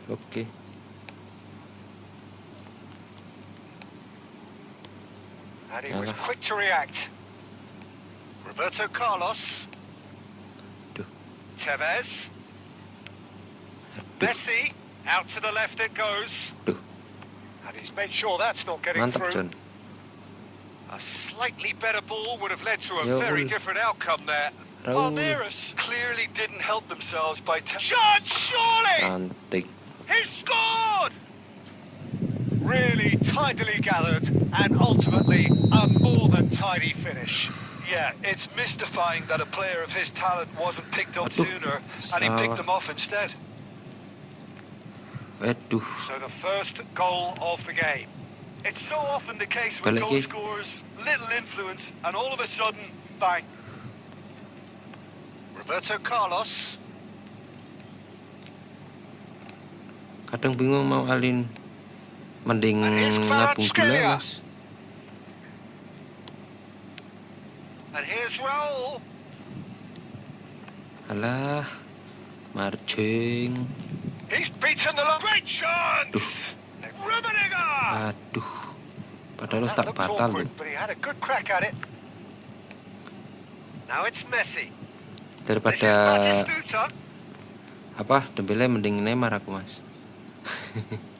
Oke. And he was quick to react. Roberto Carlos. Duh. Tevez. Messi. Out to the left it goes. Duh. And he's made sure that's not getting Mantap, through. John. A slightly better ball would have led to a Yo, very ul. different outcome there. Raul. Palmeiras clearly didn't help themselves by. Shot, surely! Cantik. He's scored! Really tidily gathered and ultimately a more than tidy finish. Yeah, it's mystifying that a player of his talent wasn't picked up Aduh, sooner and he picked them off instead. Aduh. So the first goal of the game. It's so often the case with Balik goal lagi. scorers, little influence, and all of a sudden, bang. Roberto Carlos. Kadang bingung mau alin. Mending And here's ngabung dulu Kvaratskhelia. mas. And here's Raul. Alah. Marching. He's beaten the line. Great chance! Rummenigge! Aduh. Padahal That tak looked batal awkward, loh. but he had a good crack at it. Now it's Messi. This is Daripada Batistuta. apa Dembele mending Neymar aku mas.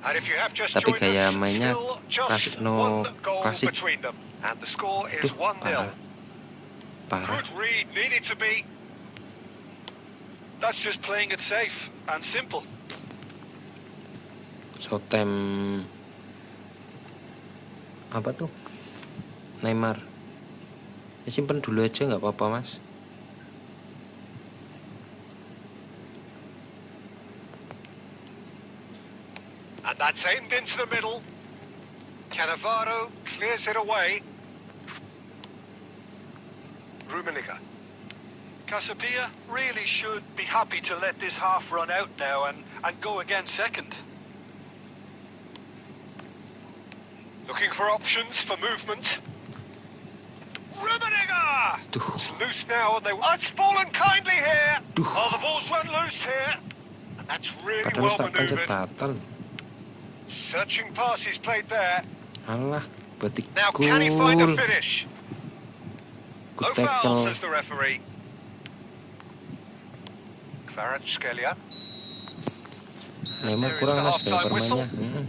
And if you have just Tapi joined gaya us, mainnya still just klasik, no one goal klasik. between them. And the score is Aduh, 1-0. Parah. Good read, needed to be. That's just playing it safe and simple. Sotem apa tuh Neymar ya simpen dulu aja nggak apa-apa mas. And that's aimed into the middle. Cannavaro clears it away. Rummenigge. Casapia really should be happy to let this half run out now and go again second. Looking for options for movement. Rummenigge! Duh. It's loose now and they... Oh, it's fallen kindly here! Duh. Oh, the ball's run loose here. And that's really Padahal well tak pencet manoeuvred. batal. Searching passes played there. Alah, batik Now, can he find a gol. finish? Ku No foul, tackle. says the referee. Kvaratskhelia. Memang There is kurang the mas half-time whistle. permainnya.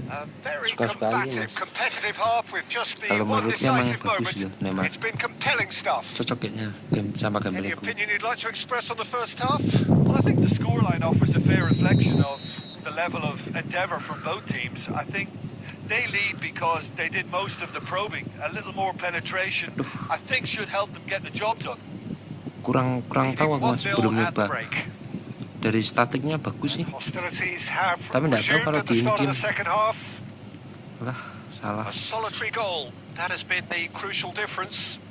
A very Suka-suka aja, combative, Mas. competitive half with just the Kalau one menurutnya memang decisive bagus moment. loh, Neymar. It's been compelling stuff. Cocok kayaknya game sama game Any Lego. opinion you'd like to express on the first half? Well, I think the scoreline offers a fair reflection of the level of endeavour from both teams. I think they lead because they did most of the probing. A little more penetration, I think, should help them get the job done. Kurang tahu aku, Mas, 1-0 belum at the nyoba. break. Dari statiknya bagus sih. Hostilities have Tapi nggak tahu resumed kalau at the start of di the second half. Lah, salah. A solitary goal. That has been the crucial difference.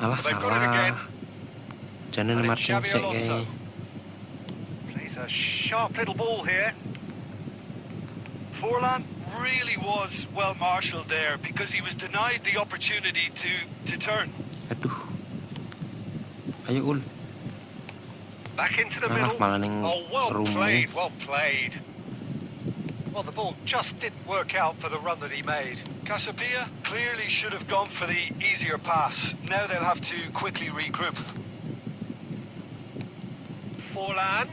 Alah, They've got it again. salah. Jangan And Neymar it's Xabi cengsek Alonso. kayak. Plays a sharp little ball here. Forlan really was well marshalled there because he was denied the opportunity to turn. Aduh. Ayo ul. Back into the Alah, middle. malah ning Oh, well rumah. played, well played. Well, the ball just didn't work out for the run that he made. Casabia clearly should have gone for the easier pass. Now they'll have to quickly regroup. Forlan.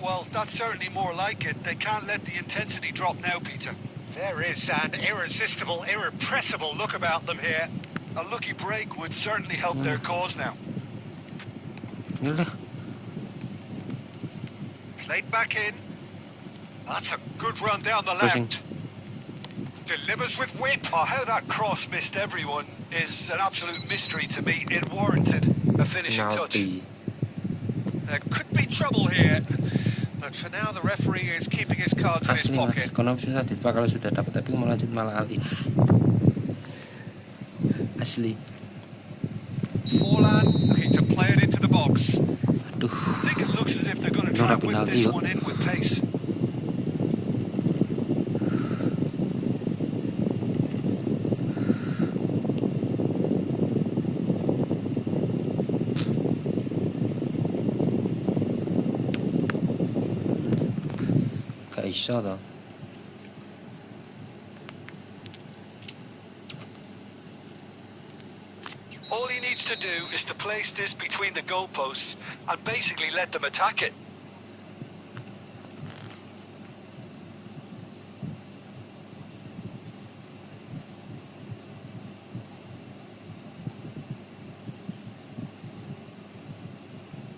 Well, that's certainly more like it. They can't let the intensity drop now, Peter. There is an irresistible, irrepressible look about them here. A lucky break would certainly help their cause now. Yalah. Played back in. That's a good run down the Pushing. left. Delivers with whip. Oh, how that cross missed everyone is an absolute mystery to me. It warranted a finishing touch. Penalti. There could be trouble here. But for now, the referee is keeping his cards in his Asli, Mas. pocket. Kalau susah ditebak kalau sudah dapat tapi mau lanjut malah alin. Asli. Forlan looking to play it into the box. Aduh. I think it looks as if they're going to try and whip penalti this kok. one in with pace. Gak iso toh. All he needs to do is to place this between the goalposts and basically let them attack it.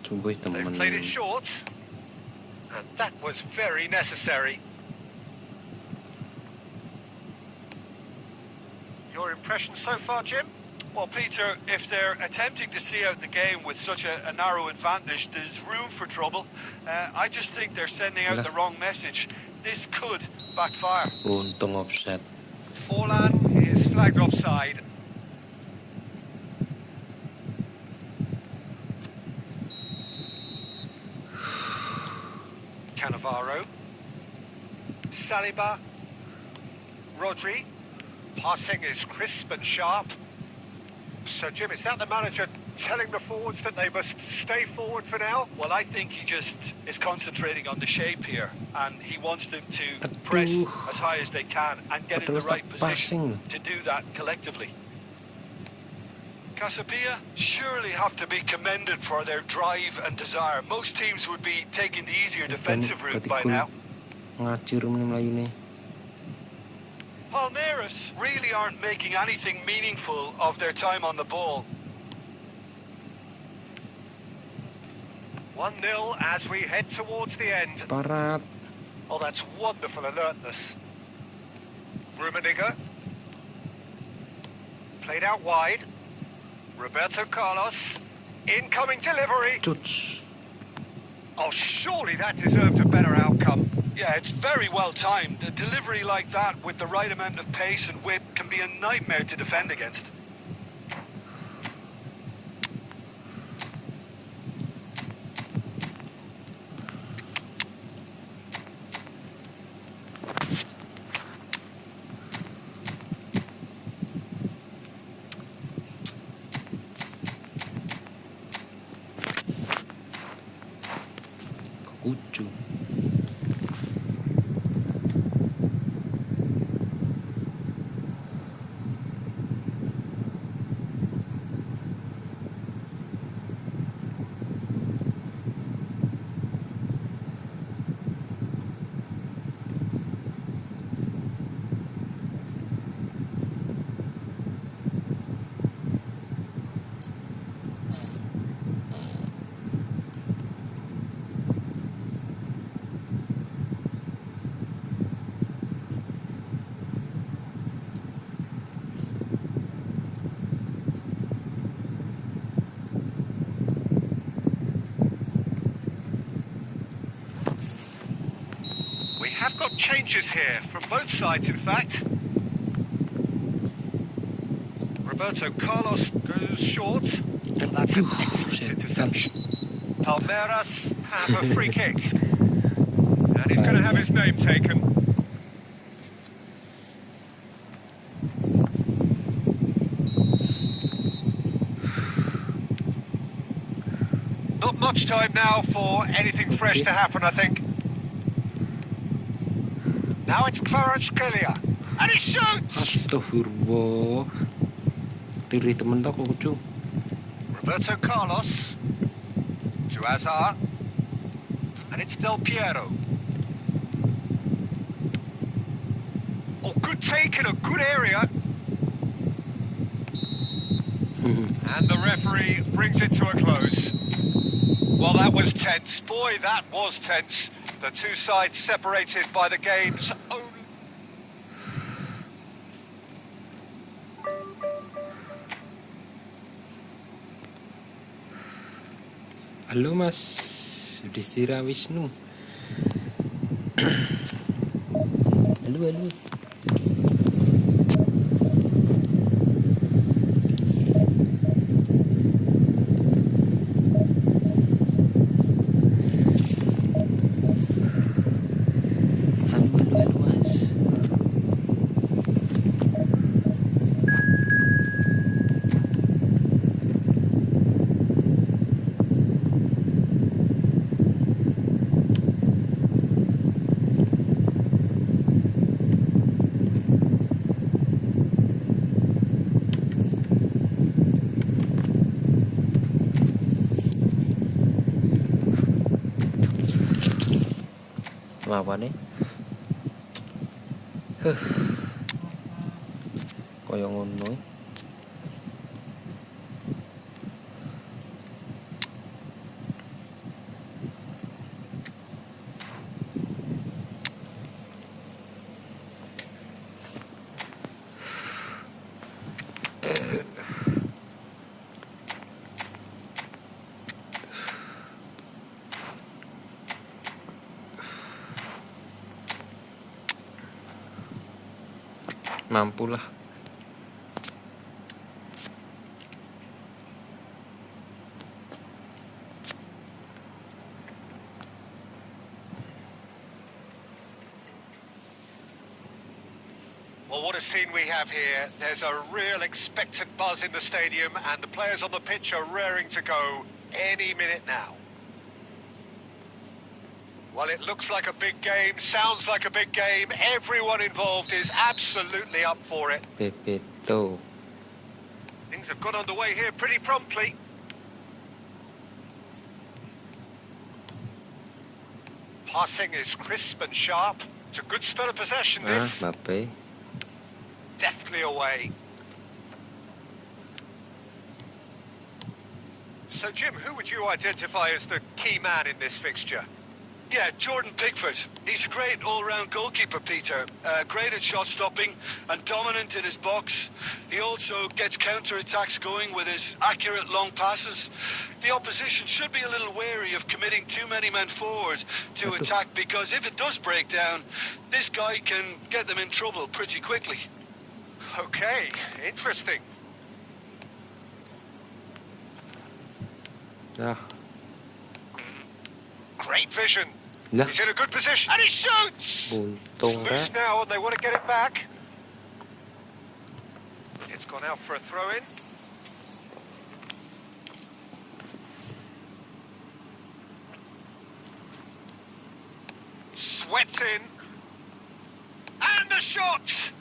Sungguh temen. They've played it short. And that was very necessary. Your impression so far, Jim? Well, Peter, if they're attempting to see out the game with such a narrow advantage, there's room for trouble. I just think they're sending out the wrong message. This could backfire. Untung offset. Forlan is flagged offside. Cannavaro. Saliba. Rodri. Passing is crisp and sharp. So, Jim, is that the manager telling the forwards that they must stay forward for now? Well, I think he just is concentrating on the shape here, and he wants them to press as high as they can and get in the right position to do that collectively. Casabia surely have to be commended for their drive and desire. Most teams would be taking the easier defensive route by now. Ngajur Melayu nih. Palmeiras really aren't making anything meaningful of their time on the ball. 1-0 as we head towards the end. Parat. Oh, that's wonderful alertness. Rummenigge. Played out wide. Roberto Carlos. Incoming delivery. Cuts. Oh, surely that deserved a better outcome. Yeah, it's very well timed. A delivery like that with the right amount of pace and whip can be a nightmare to defend against. changes here from both sides, in fact. Roberto Carlos goes short. That's an excellent interception. Palmeiras have a free kick. And he's going to have his name taken. Not much time now for anything fresh to happen, I think. Now it's Kvaratskhelia. And he shoots! Astagfirullah. Diri temen tak aku cu. Roberto Carlos to Azar, and it's Del Piero. Oh, good take in a good area. And the referee brings it to a close. Well, that was tense. Boy, that was tense. The two sides separated by the game's own. Halo Mas Yudhistira Wisnu. Halo. Halo Mas. Apa nih? Kaya ngono. Mampulah. Well, what a scene we have here. There's a real expectant buzz in the stadium, and the players on the pitch are raring to go any minute now. Well, it looks like a big game, sounds like a big game. Everyone involved is absolutely up for it. Bebeto. Things have got underway here pretty promptly. Passing is crisp and sharp. It's a good spell of possession, this. Bape. Deftly away. So, Jim, who would you identify as the key man in this fixture? Yeah, Jordan Pickford. He's a great all-round goalkeeper, Peter. Great at shot stopping and dominant in his box. He also gets counter-attacks going with his accurate long passes. The opposition should be a little wary of committing too many men forward to attack, because if it does break down, this guy can get them in trouble pretty quickly. Okay, interesting. Ah. Great vision. Nah. He's in a good position. And he shoots! It's loose now, and they want to get it back. It's gone out for a throw-in. Swept in. And the shot!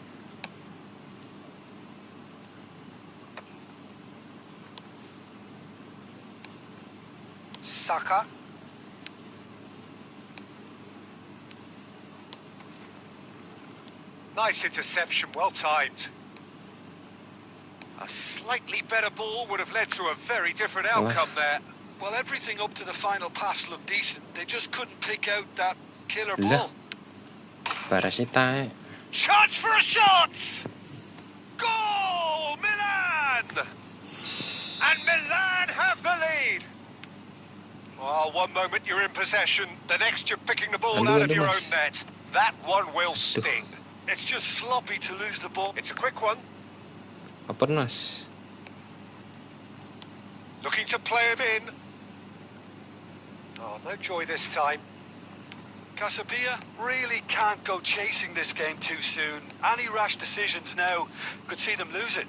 Saka. Nice interception, well timed. A slightly better ball would have led to a very different outcome there. Well, everything up to the final pass looked decent. They just couldn't pick out that killer ball. Parasita. Chance for a shot! Goal! Milan! And Milan have the lead. Well, one moment you're in possession, the next you're picking the ball out of your own net. That one will sting. It's just sloppy to lose the ball. It's a quick one. Apa Nas? Looking to play him in. Oh, no joy this time. Casabia really can't go chasing this game too soon. Any rash decisions now could see them lose it.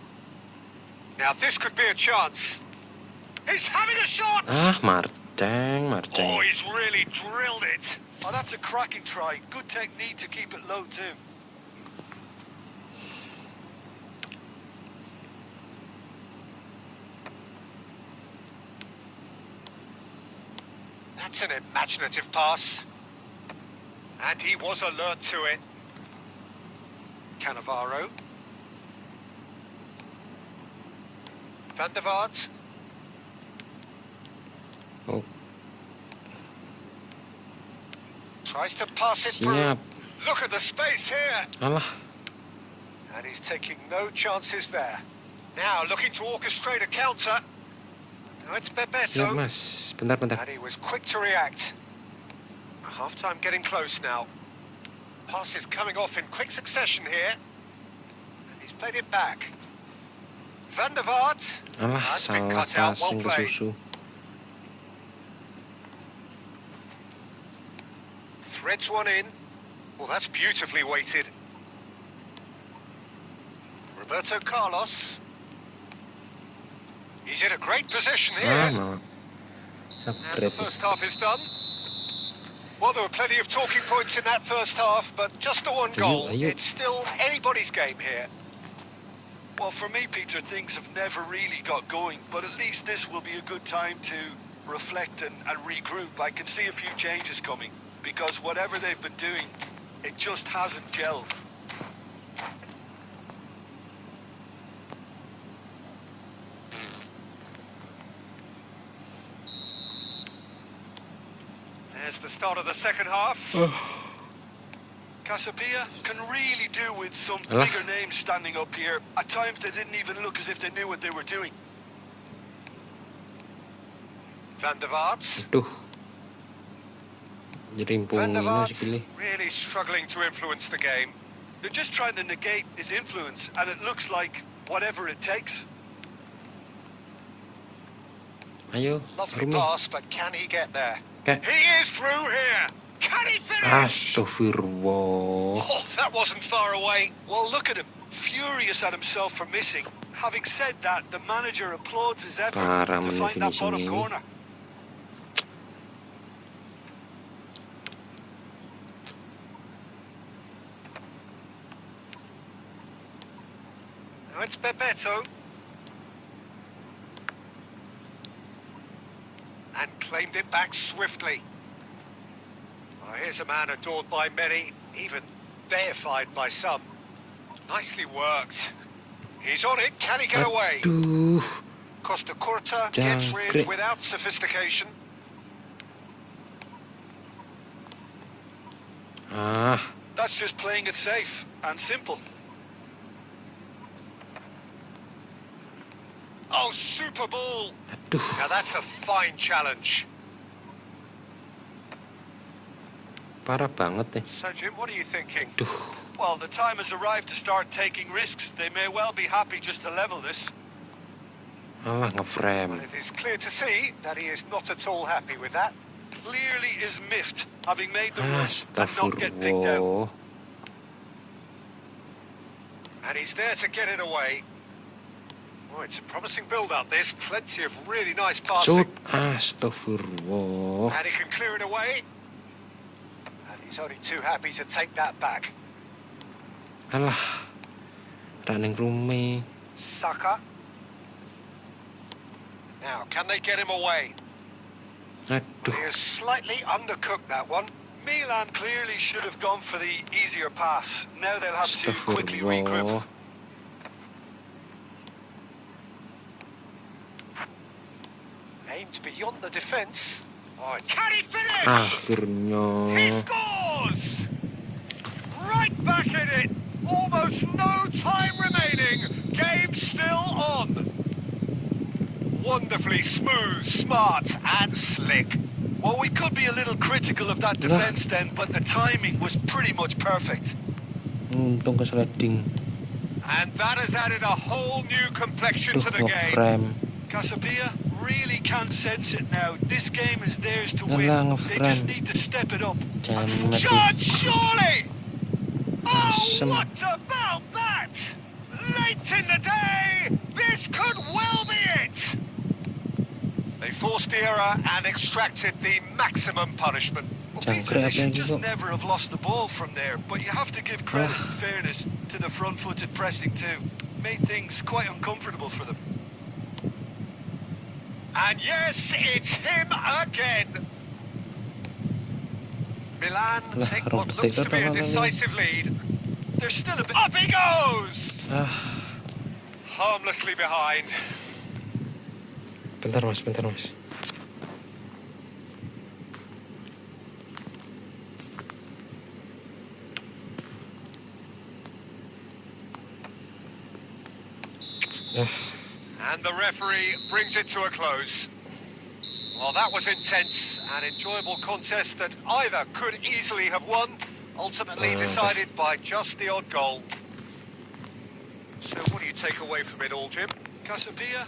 Now this could be a chance. He's having a shot! Marceng. Oh, he's really drilled it. Oh, that's a cracking try. Good technique to keep it low too. That's an imaginative pass. And he was alert to it. Cannavaro. Van der Vaart. Oh, Tries to pass it through. siap. Look at the space here. Alah, And he's taking no chances there. Now looking to orchestrate a counter. Now it's siap Bebeto. Mas. Bentar. And he was quick to react. Half-time getting close now. Pass is coming off in quick succession here. And he's played it back. Van der Vaart. Alah, That's been salah cut out. Well passing ke played. susu. Threads one in. Well, that's beautifully weighted. Roberto Carlos. He's in a great position here. Malah. And the Sakret. first half is done. Well, there were plenty of talking points in that first half, but just the one goal. Ayo. It's still anybody's game here. Well, for me, Peter, things have never really got going, but at least this will be a good time to reflect and regroup. I can see a few changes coming, because whatever they've been doing, it just hasn't gelled. There's the start of the second half. Casabia can really do with some Alah. bigger names standing up here. At times they didn't even look as if they knew what they were doing. Van der Vaart. Aduh. Jerimpung Van der ini Vaart masih pilih. really struggling to influence the game. They're just trying to negate his influence, and it looks like whatever it takes. Ayo, Lovely Rumi. pass, but can he get there? Okay. He is through here. Can he finish? Astagfirullah. Oh, that wasn't far away. Well, look at him, furious at himself for missing. Having said that, the manager applauds his effort Parah to find that finishing bottom ini. corner. Now it's Bebeto. And claimed it back swiftly. Well, here's a man adored by many, even deified by some. Nicely worked. He's on it. Can he get away? Aduh. Costa Curta gets rid Jangkrik. without sophistication. Ah, That's just playing it safe and simple. Oh, super ball. aduh. Now that's a fine challenge. Parah banget deh. So, Jim, what are you thinking? Duh. Well, the time has arrived to start taking risks. They may well be happy just to level this. Alah, Well, ngeframe. it is clear to see that he is not at all happy with that. Clearly is miffed, having made the run and not get picked out. Astagfirullah. And he's there to get it away. Oh, it's a promising build-up, this. Plenty of really nice passing. Shoot. Astagfirullah. And he can clear it away. And he's only too happy to take that back. Alah. Running Rumi. Saka. Now, can they get him away? Aduh. He has slightly undercooked that one. Milan clearly should have gone for the easier pass. Now they'll have to quickly regroup. Astagfirullah. Aimed beyond the defence. Oh, can he finish? He Akhirnya. scores! Right back in it. Almost no time remaining. Game still on. Wonderfully smooth, smart and slick. Well, we could be a little critical of that defense then, but the timing was pretty much perfect. Untung ke sliding. And that has added a whole new complexion to the game. Nge-frame. Casabia really can sense it now. This game is theirs to win. Yalah, They nge-frame. just need to step it up. Jamet tuh. Shot, surely! Oh, Asem. what about that? Late in the day, this could well be it. They forced the error and extracted the maximum punishment. Well, Jangkrik Peter, they apa yang should just gitu? never have lost the ball from there. But you have to give credit and fairness to the front-footed pressing too. Made things quite uncomfortable for them. And yes, it's him again. Milan Lah, take what rumput looks itu to be a namanya. decisive lead. There's still a bit... Up he goes! Harmlessly behind. Bentar mas, bentar mas. And the referee brings it to a close. Well, that was intense, an enjoyable contest that either could easily have won, ultimately decided by just the odd goal. So what do you take away from it all, Jim? Casabia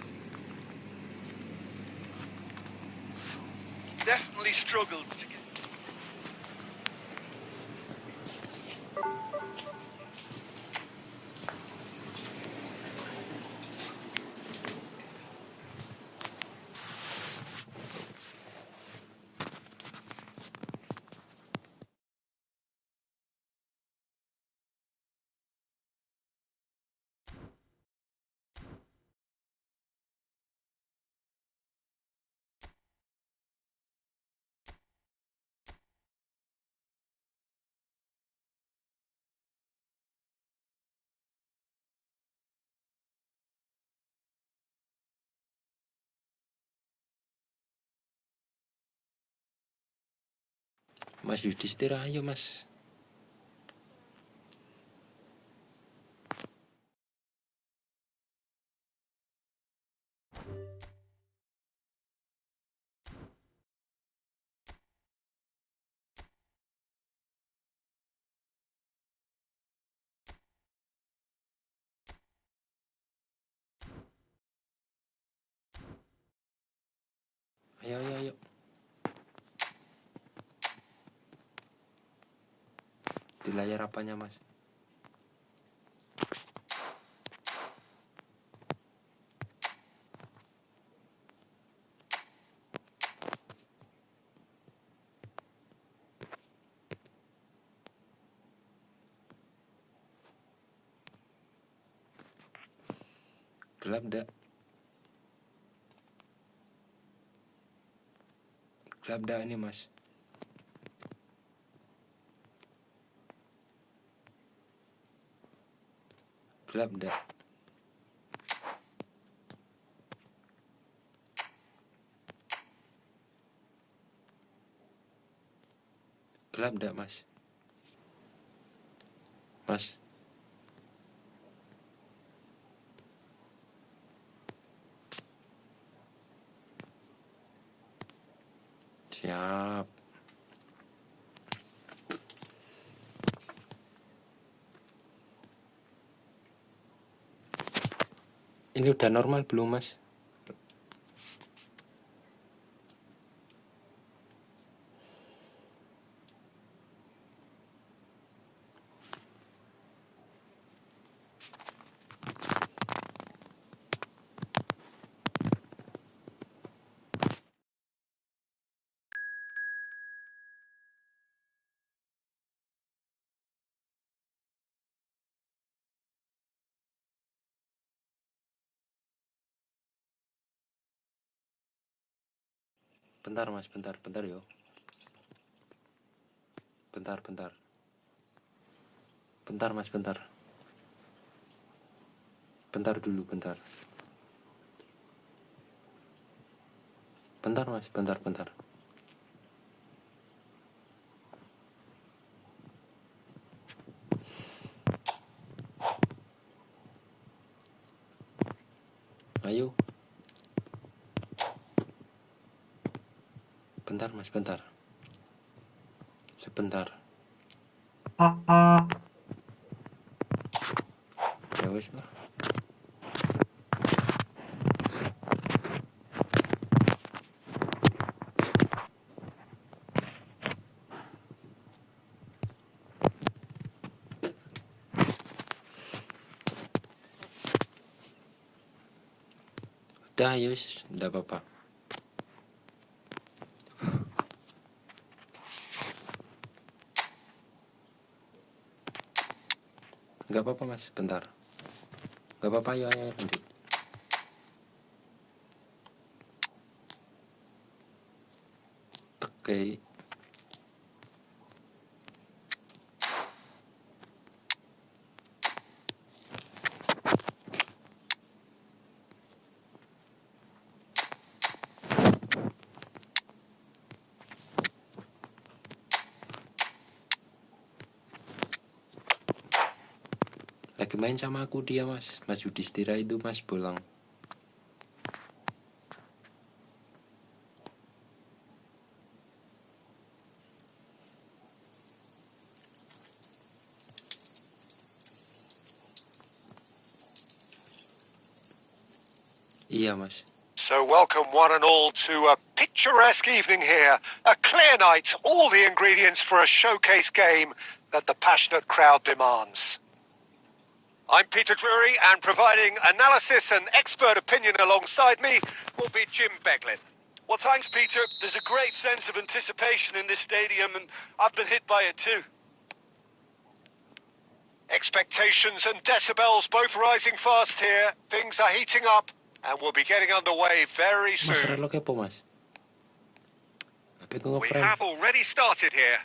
definitely struggled to get... Mas Yudhistira, ayo mas. Ayo, ayo, ayo. Di layar apanya mas? Gelap dak? Gelap dak ini mas? Gelap dak? Gelap dak mas? Mas? Siap. Ini udah normal belum mas? Bentar mas, bentar yo. Bentar. Bentar mas, bentar. Bentar dulu, bentar. Bentar mas, bentar. Ayo. Sebentar mas, sebentar. Sebentar. Ya wis lah. Udah, yus, enggak apa-apa. Enggak apa-apa mas, bentar. Enggak apa-apa, ayo lanjut. Oke. Lagi main sama aku dia mas Yudhistira itu mas Bolang. Iya mas. So welcome one and all to a picturesque evening here. A clear night, all the ingredients for a showcase game that the passionate crowd demands. I'm Peter Drury, and providing analysis and expert opinion alongside me will be Jim Beglin. Well, thanks, Peter. There's a great sense of anticipation in this stadium, and I've been hit by it too. Expectations and decibels both rising fast here. Things are heating up, and we'll be getting underway very Mas soon. relok apa mas? We have already started here.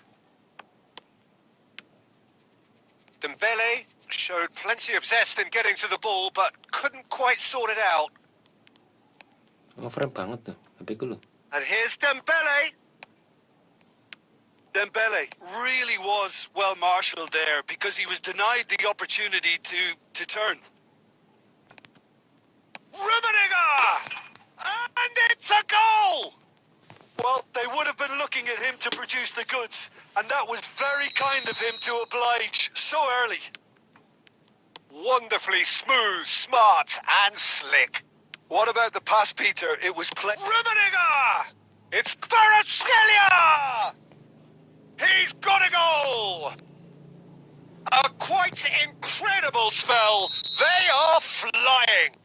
Dembele showed plenty of zest in getting to the ball, but couldn't quite sort it out. Ngeframe banget tuh, HP-ku loh. And here's Dembele. Dembele really was well marshalled there because he was denied the opportunity to turn. Rummenigge! And it's a goal! Well, they would have been looking at him to produce the goods, and that was very kind of him to oblige so early. Wonderfully smooth, smart, and slick. What about the pass, Peter? It was Rummenigge! It's Kvaratskhelia! He's got a goal! A quite incredible spell. They are flying.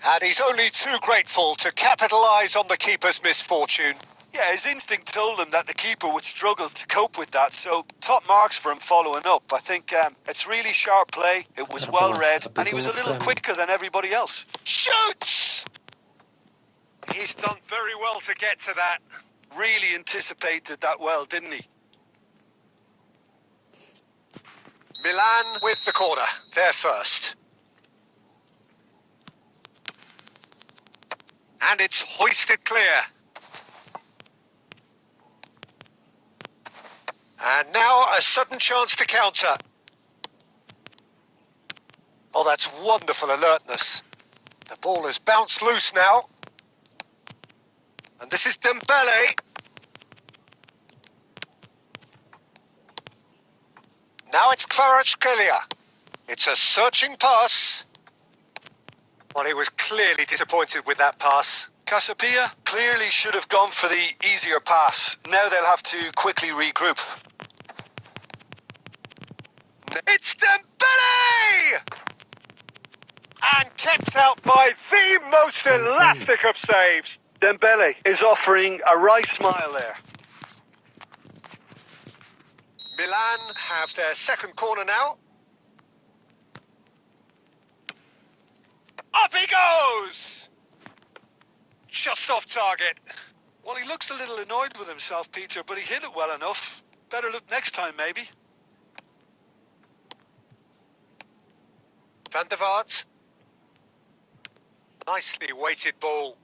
And he's only too grateful to capitalise on the keeper's misfortune. Yeah, his instinct told him that the keeper would struggle to cope with that, so top marks for him following up. I think it's really sharp play, it was well read, and he was a little quicker than everybody else. Shoots! He's done very well to get to that. Really anticipated that well, didn't he? Milan with the corner. They're first. And it's hoisted clear. And now a sudden chance to counter. Oh, that's wonderful alertness. The ball has bounced loose now. And this is Dembele. Now it's Kvaratskhelia. It's a searching pass. Well, he was clearly disappointed with that pass. Casapia clearly should have gone for the easier pass. Now they'll have to quickly regroup. It's Dembele! And kept out by the most elastic of saves. Dembele is offering a wry smile there. Milan have their second corner now. Up he goes! Just off target. Well, he looks a little annoyed with himself, Peter, but he hit it well enough. Better look next time, maybe. Van der Vaart. Nicely weighted ball.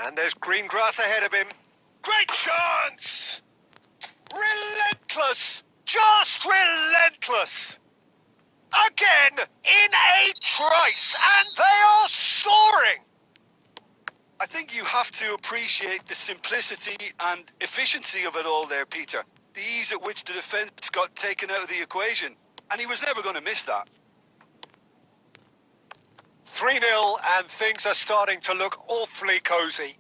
And there's green grass ahead of him. Great chance! Relentless! Just relentless! Again, in a trice, and they are soaring! I think you have to appreciate the simplicity and efficiency of it all there, Peter. The ease at which the defence got taken out of the equation. And he was never going to miss that. 3-0 and things are starting to look awfully cosy.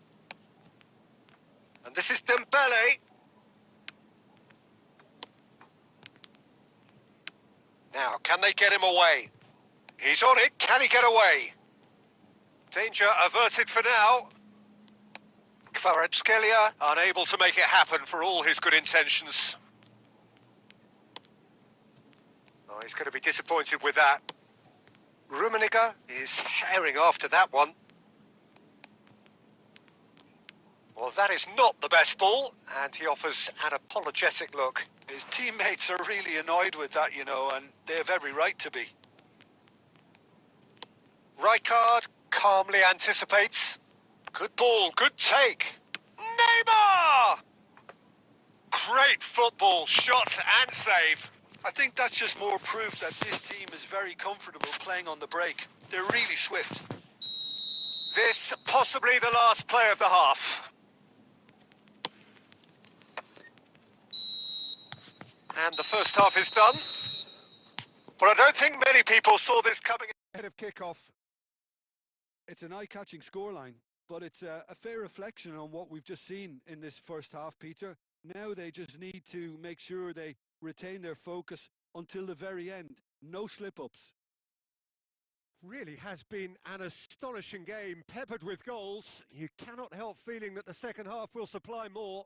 And this is Dembele. Now, can they get him away? He's on it. Can he get away? Danger averted for now. Kvaratskhelia unable to make it happen for all his good intentions. Oh, he's going to be disappointed with that. Rummenigge is herring after that one. Well, that is not the best ball, and he offers an apologetic look. His teammates are really annoyed with that, you know, and they have every right to be. Rijkaard calmly anticipates. Good ball, good take. Neymar! Great football, shot and save. I think that's just more proof that this team is very comfortable playing on the break. They're really swift. This possibly the last play of the half. And the first half is done. But I don't think many people saw this coming. Ahead of kickoff. It's an eye-catching scoreline, but it's a fair reflection on what we've just seen in this first half, Peter. Now they just need to make sure they retain their focus until the very end. No slip-ups. Really has been an astonishing game, peppered with goals. You cannot help feeling that the second half will supply more.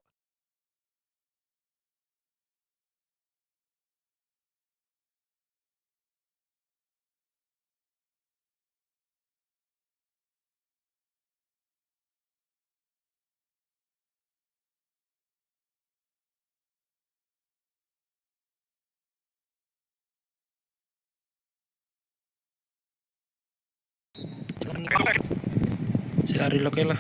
Sila relock lah.